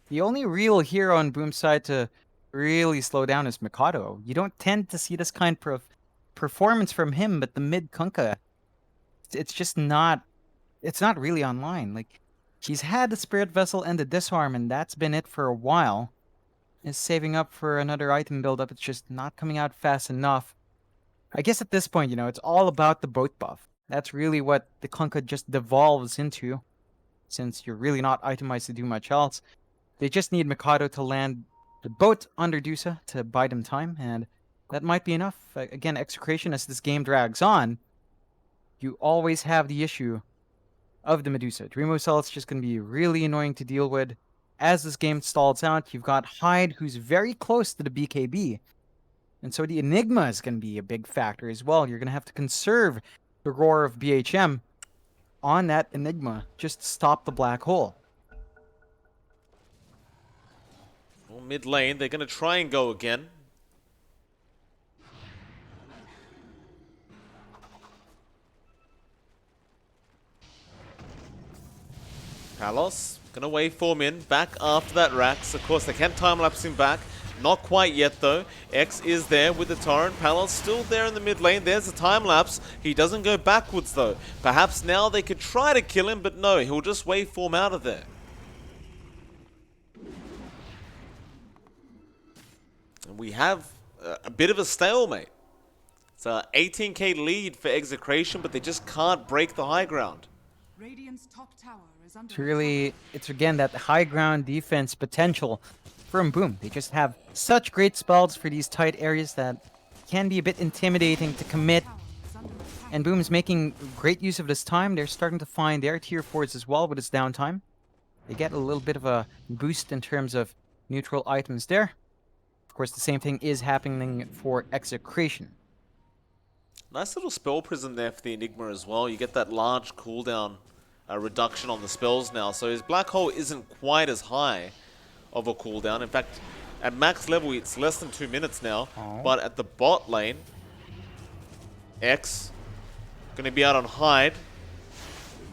The only real hero on Boom's side to really slow down is Mikado. You don't tend to see this kind of performance from him, but the mid Kunkka, it's just not, it's not really online. Like, he's had the Spirit Vessel and the Disarm, and that's been it for a while. Is saving up for another item build-up. It's just not coming out fast enough. I guess at this point, you know, it's all about the boat buff. That's really what the Kunkka just devolves into, since you're really not itemized to do much else. They just need Mikado to land the boat under Dusa to buy them time, and that might be enough. Again, Execration, as this game drags on, you always have the issue of the Medusa. Dreamocell is just going to be really annoying to deal with. As this game stalls out, you've got Hyde, who's very close to the BKB. And so the Enigma is going to be a big factor as well. You're going to have to conserve the roar of BHM on that Enigma. Just stop the black hole. Well, mid lane, they're going to try and go again. Palos, going to waveform in, back after that Rax. Of course, they can time-lapse him back. Not quite yet, though. X is there with the Torrent. Palos still there in the mid lane. There's a time-lapse. He doesn't go backwards, though. Perhaps now they could try to kill him, but no, he'll just waveform out of there. And we have a bit of a stalemate. It's a 18k lead for Execration, but they just can't break the high ground. Radiant's top tower is under It's really, it's again that high ground defense potential from Boom. They just have such great spells for these tight areas that can be a bit intimidating to commit. tower is under attack. And Boom is making great use of this time. They're starting to find their tier 4s as well with this downtime. They get a little bit of a boost in terms of neutral items there. Of course, the same thing is happening for Execration. Nice little spell prism there for the Enigma as well. You get that large cooldown reduction on the spells now. So his Black Hole isn't quite as high of a cooldown. In fact, at max level, it's less than 2 minutes now. Oh. But at the bot lane, X going to be out on Hide.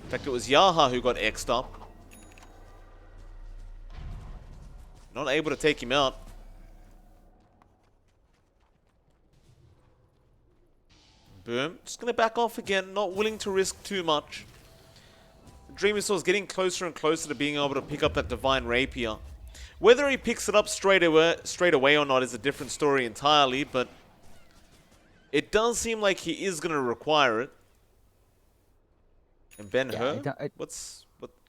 In fact, it was Yaha who got X'd up. Not able to take him out. Boom. Just going to back off again. Not willing to risk too much. Dreamersaur's getting closer and closer to being able to pick up that Divine Rapier. Whether he picks it up straight away or not is a different story entirely, but it does seem like he is going to require it. And Ben Hur?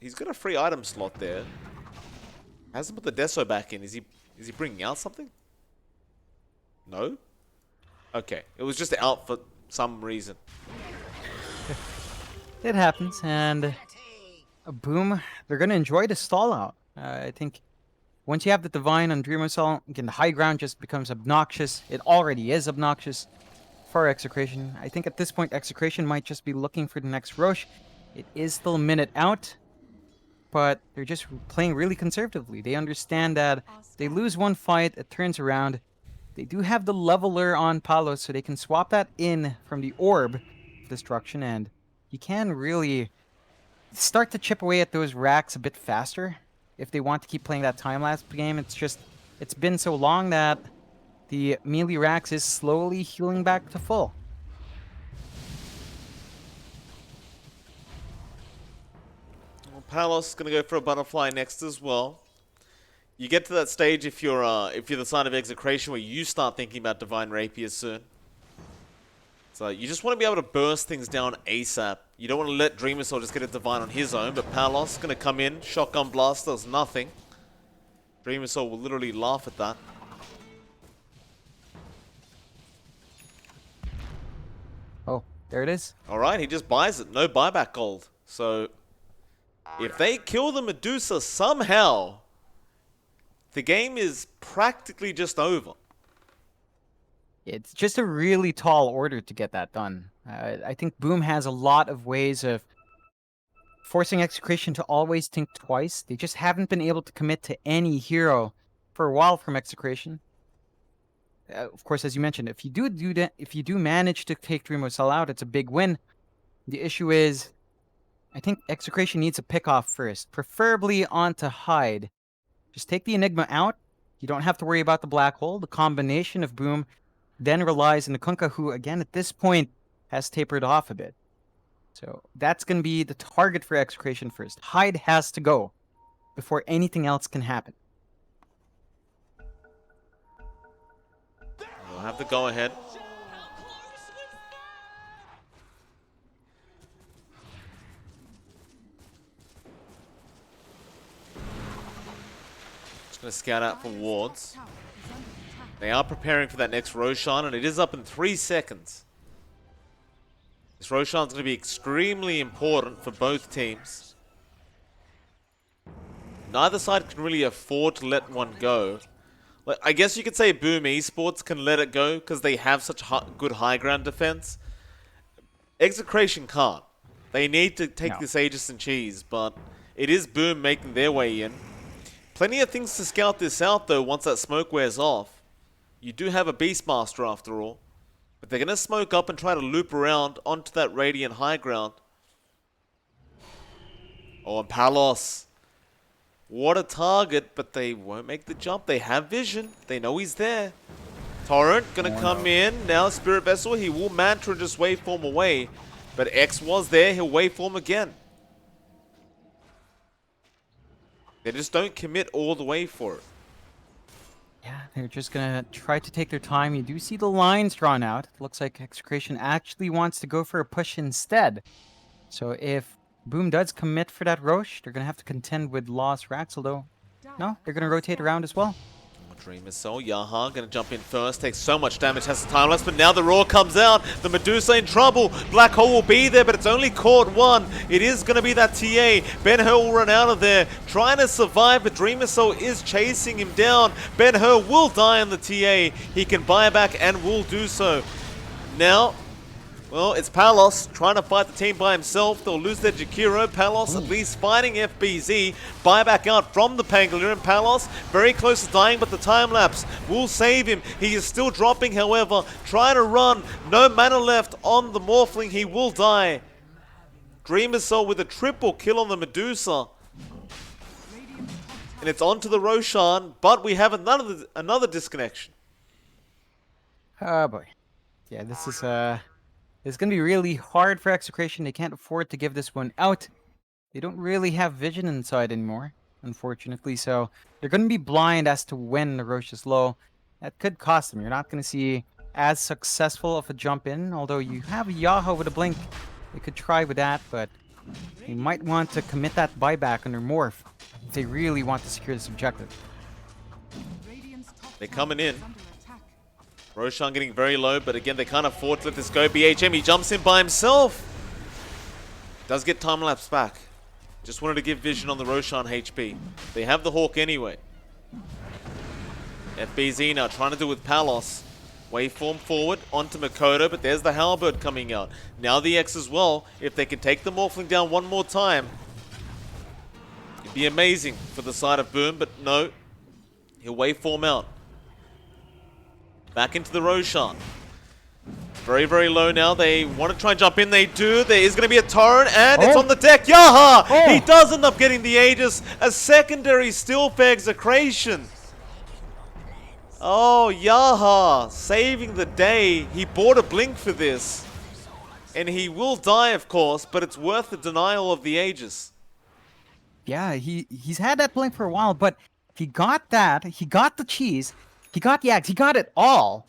He's got a free item slot there. Hasn't put the Deso back in. Is he bringing out something? No? Okay. It was just out for some reason. It happens, and Boom, they're going to enjoy the stall out. I think once you have the Divine on Dream Assault, again, the high ground just becomes obnoxious. It already is obnoxious for Execration. I think at this point, Execration might just be looking for the next Roche. It is still a minute out, but they're just playing really conservatively. They understand that they lose one fight, it turns around. They do have the leveler on Palos, so they can swap that in from the Orb Destruction, and you can really start to chip away at those racks a bit faster if they want to keep playing that time-lapse game. It's been so long that the melee racks is slowly healing back to full. Well, Palos is going to go for a butterfly next as well. You get to that stage if you're the side of Execration where you start thinking about Divine Rapiers soon. So you just want to be able to burst things down ASAP. You don't want to let Dreamersaur just get a Divine on his own, but Palos is going to come in, Shotgun Blast does nothing. Dreamersaur will literally laugh at that. Oh, there it is. Alright, he just buys it. No buyback gold. So, if they kill the Medusa somehow, the game is practically just over. It's just a really tall order to get that done. I think Boom has a lot of ways of forcing Execration to always think twice. They just haven't been able to commit to any hero for a while from Execration. Of course, as you mentioned, if you do manage to take Dreamosell out, it's a big win. The issue is, I think Execration needs a pick-off first, preferably onto Hide. Just take the Enigma out. You don't have to worry about the Black Hole. The combination of Boom then relies on the Kunkka, who, again, at this point, has tapered off a bit. So that's going to be the target for Execration first. Hide has to go before anything else can happen. We'll have the go-ahead. Just going to scout out for wards. Tower is under attack. They are preparing for that next Roshan, and it is up in 3 seconds. This Roshan is going to be extremely important for both teams. Neither side can really afford to let one go. Like, I guess you could say Boom Esports can let it go because they have such good high ground defense. Execration can't. They need to take this Aegis and Cheese, but it is Boom making their way in. Plenty of things to scout this out, though, once that smoke wears off. You do have a Beastmaster after all. But they're going to smoke up and try to loop around onto that Radiant high ground. Oh, and Palos. What a target, but they won't make the jump. They have vision. They know he's there. Torrent going to come in. Now Spirit Vessel, he will Mantra and just waveform away. But X was there. He'll waveform again. They just don't commit all the way for it. Yeah, they're just gonna try to take their time. You do see the lines drawn out. It looks like Execration actually wants to go for a push instead. So if Boom does commit for that Roche, they're gonna have to contend with Lost Rax, although no, they're gonna rotate around as well. Dream Missile, Yaha gonna jump in first, takes so much damage, has the time lapse, but now the Roar comes out, the Medusa in trouble, Black Hole will be there, but it's only caught one. It is gonna be that TA, Ben-Hur will run out of there, trying to survive, but Dream Missile is chasing him down. Ben-Hur will die on the TA, he can buy back and will do so. Now, well, it's Palos trying to fight the team by himself. They'll lose their Jakiro. Palos at least fighting FBZ. Buyback out from the Pangolier, and Palos very close to dying, but the time lapse will save him. He is still dropping, however, trying to run. No mana left on the Morphling. He will die. Dream Missile with a triple kill on the Medusa. And it's on to the Roshan, but we have another disconnection. Oh boy. Yeah, this is it's gonna be really hard for Execration. They can't afford to give this one out. They don't really have vision inside anymore, unfortunately, so they're gonna be blind as to when the Roche is low. That could cost them. You're not gonna see as successful of a jump in, although you have a Yahoo with a blink. They could try with that, but they might want to commit that buyback on their morph if they really want to secure this objective. They're coming in. Roshan getting very low, but again, they can't afford to let this go. BHM, he jumps in by himself. Does get time lapse back. Just wanted to give vision on the Roshan HP. They have the Hawk anyway. FBZ now trying to do with Palos. Waveform forward onto Makoto, but there's the Halberd coming out. Now the X as well. If they can take the Morphling down one more time, it'd be amazing for the side of Boom, but no. He'll waveform out. Back into the Roshan. Very, very low now. They want to try and jump in. They do. There is going to be a torrent, and it's on the deck. Yaha! He does end up getting the Aegis. A secondary still for Execration. Oh, Yaha saving the day. He bought a blink for this. And he will die, of course, but it's worth the denial of the Aegis. Yeah, he's had that blink for a while, but he got that. He got the cheese. He got the axe. He got it all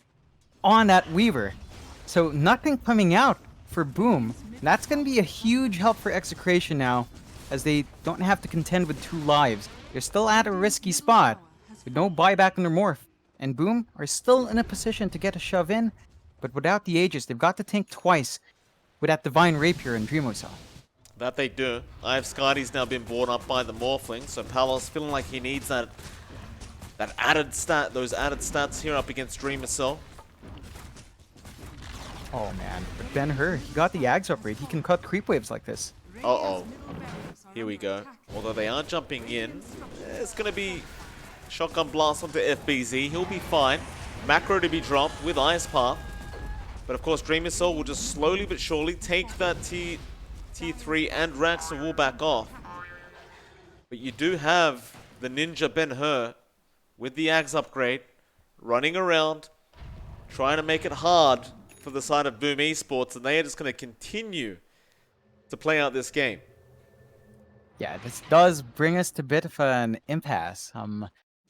on that Weaver. So nothing coming out for Boom. That's going to be a huge help for Execration now, as they don't have to contend with 2 lives. They're still at a risky spot with no buyback on their morph. And Boom are still in a position to get a shove in, but without the Aegis, they've got to think twice with that Divine Rapier and Dreamosel. That they do. Skydy's now been bought up by the Morphling, so Palos feeling like he needs that added stat, those added stats here up against Dream Missile. Oh man, but Ben-Hur, he got the Ags upgrade. He can cut creep waves like this. Uh-oh. Here we go. Although they are jumping in, it's going to be shotgun blast onto FBZ. He'll be fine. Macro to be dropped with Ice Path. But of course, Dream Missile will just slowly but surely take that T3 and Rax and will back off. But you do have the Ninja Ben-Hur with the Ags upgrade, running around, trying to make it hard for the side of Boom Esports, and they are just going to continue to play out this game. Yeah, this does bring us to a bit of an impasse.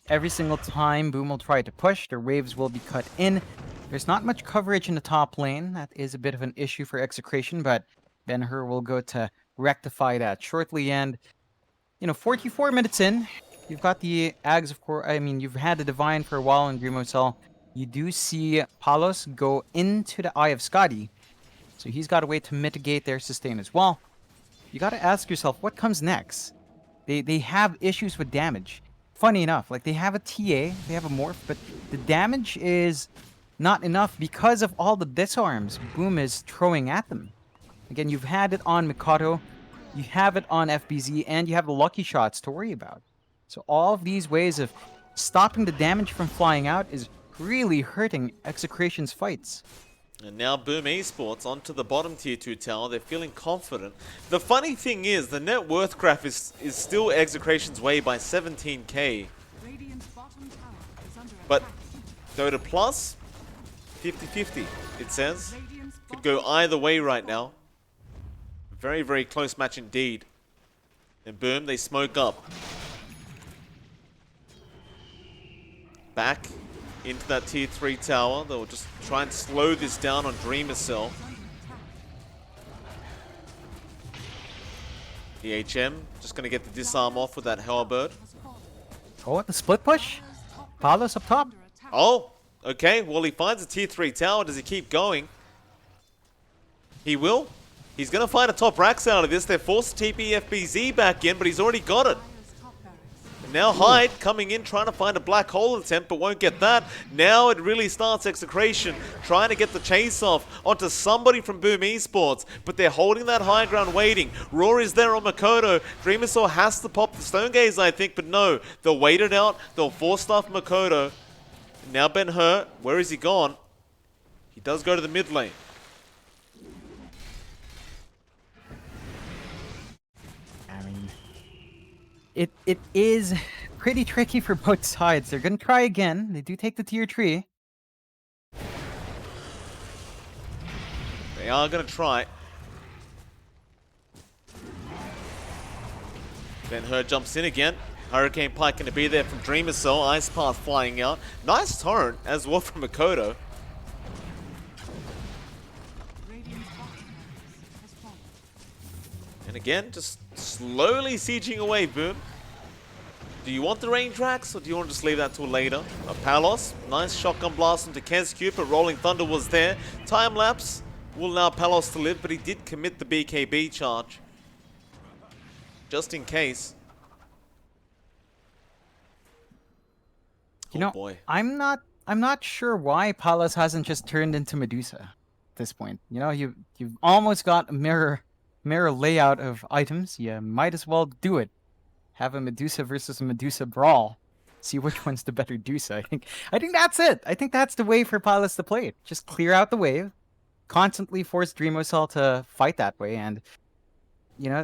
Every single time Boom will try to push, their waves will be cut in. There's not much coverage in the top lane. That is a bit of an issue for Execration, but Ben-Hur will go to rectify that shortly. And, 44 minutes in, you've got the Ags, of course. I mean, you've had the Divine for a while in Dreamosel. You do see Palos go into the Eye of Skadi. So he's got a way to mitigate their sustain as well. You got to ask yourself, what comes next? They have issues with damage. Funny enough, like they have a TA, they have a morph, but the damage is not enough because of all the disarms Boom is throwing at them. Again, you've had it on Mikado, you have it on FBZ, and you have the lucky shots to worry about. So all of these ways of stopping the damage from flying out is really hurting Execration's fights. And now Boom Esports onto the bottom tier 2 tower. They're feeling confident. The funny thing is, the net worth graph is still Execration's way by 17k. But Dota Plus, 50-50, it says. Could go either way right now. Very, very close match indeed. And Boom, they smoke up. Back into that tier 3 tower. They'll just try and slow this down on Dreamer Cell. BHM just going to get the disarm off with that Halberd. Oh, the split push. Palos up top. Oh, okay. Well, he finds a tier 3 tower. Does he keep going? He will. He's going to find a top racks out of this. They're forced to TP FBZ back in, but he's already got it. And now Hyde coming in, trying to find a black hole attempt, but won't get that. Now it really starts Execration, trying to get the chase off onto somebody from Boom Esports, but they're holding that high ground waiting. Roar is there on Makoto. Dreamersaw has to pop the Stone Gaze, I think, but no. They'll wait it out. They'll force stuff Makoto. Now Ben-Hur, where is he gone? He does go to the mid lane. I mean, it is pretty tricky for both sides. They're gonna try again. They do take the tier 3. They are going to try. Ben-Hur jumps in again. Hurricane Pike going to be there from Dreamer Cell. Ice Path flying out. Nice torrent as well from Makoto. And again, just slowly sieging away, Boom. Do you want the range racks, or do you want to just leave that till later? Palos, nice shotgun blast into Kescue, but Rolling Thunder was there. Time lapse will allow Palos to live, but he did commit the BKB charge. Just in case. You know, boy. I'm not sure why Palos hasn't just turned into Medusa at this point. You know, you've almost got a mirror layout of items. You might as well do it. Have a Medusa versus a Medusa brawl. See which one's the better Dusa. I think that's it. I think that's the way for Palos to play it. Just clear out the wave, constantly force Dreamosol to fight that way, and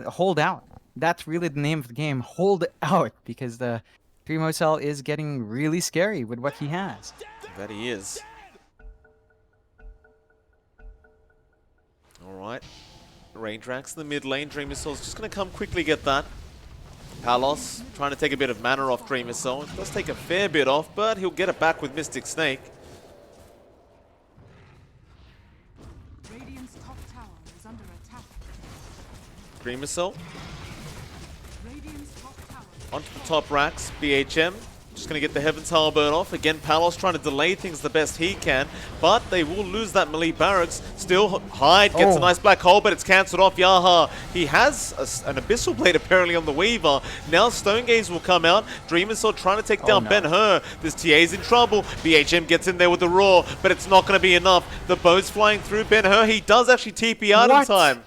hold out. That's really the name of the game. Hold out, because the Dreamosol is getting really scary with what he has. That he is. Alright. Range racks in the mid lane. Dreamosol's just going to come quickly get that. Palos trying to take a bit of mana off Dreamersol. It does take a fair bit off, but he'll get it back with Mystic Snake. Radiant's top tower is under attack. Dreamersol Radiant's top tower. onto the top racks. BHM just going to get the Heaven's Halberd off. Again, Palos trying to delay things the best he can, but they will lose that melee barracks. Still, Hyde gets a nice black hole, but it's cancelled off. Yaha, he has an Abyssal Blade apparently on the Weaver. Now Stone Gaze will come out. Dreamersol trying to take down Ben-Hur. This TA's in trouble. BHM gets in there with the Roar, but it's not going to be enough. The bow's flying through Ben-Hur. He does actually TP out in time.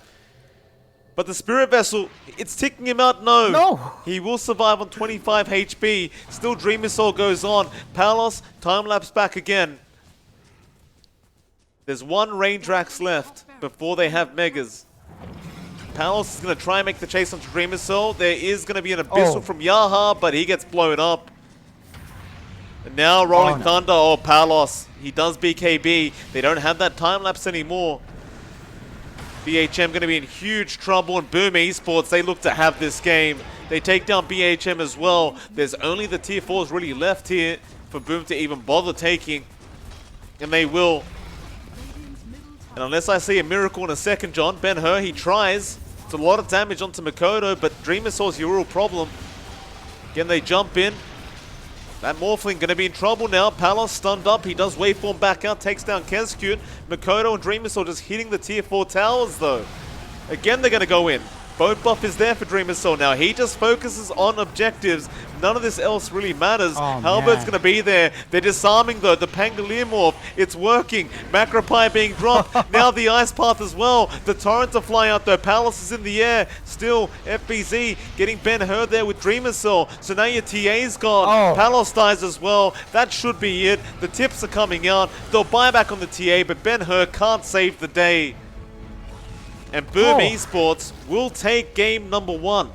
But the Spirit Vessel, it's ticking him out. No. He will survive on 25 HP. Still Dreamersol goes on. Palos, time-lapse back again. There's one range racks left before they have Megas. Palos is going to try and make the chase onto Dreamersol. There is going to be an Abyssal from Yaha, but he gets blown up. And now Rolling Thunder. Oh, Palos. He does BKB. They don't have that time-lapse anymore. BHM going to be in huge trouble, and Boom Esports, they look to have this game. They take down BHM as well. There's only the tier 4s really left here for Boom to even bother taking, and they will. And unless I see a miracle in a second, John, Ben-Hur, he tries. It's a lot of damage onto Makoto, but Dreamersaul's your real problem. Again, they jump in. That Morphling going to be in trouble now. Palos stunned up. He does waveform back out. Takes down Kescue. Makoto and Dreamersaul just hitting the tier 4 towers though. Again, they're going to go in. Boat buff is there for Dreamersaul now. He just focuses on objectives. None of this else really matters. Halberd's going to be there. They're disarming though. The Pangolier morph. It's working. Macropie being dropped. Now the Ice Path as well. The Torrents are flying out though. Palos is in the air. Still FBZ getting Ben-Hur there with Dreamersaul. So now your TA's gone. Palos dies as well. That should be it. The tips are coming out. They'll buy back on the TA, but Ben-Hur can't save the day. And Boom Esports will take game number 1.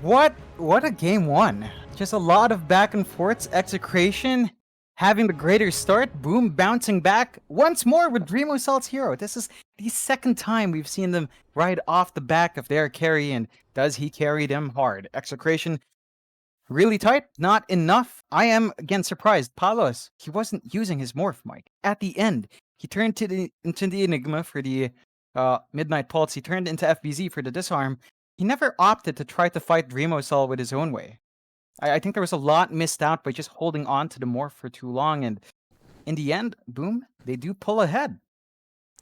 What a game 1. Just a lot of back and forths. Execration having the greater start. Boom bouncing back once more with Dreamosol's hero. This is the second time we've seen them ride off the back of their carry, and does he carry them hard? Execration Really tight? Not enough. I am again surprised. Palos, he wasn't using his morph, Mike. At the end, he turned into the Enigma for the Midnight Pulse. He turned into FBZ for the disarm. He never opted to try to fight Dreamosol with his own way. I think there was a lot missed out by just holding on to the morph for too long, and in the end, boom, they do pull ahead.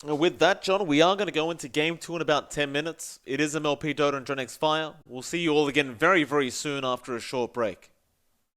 With that, John, we are going to go into Game 2 in about 10 minutes. It is MLP Dota and John X Fire. We'll see you all again very, very soon after a short break.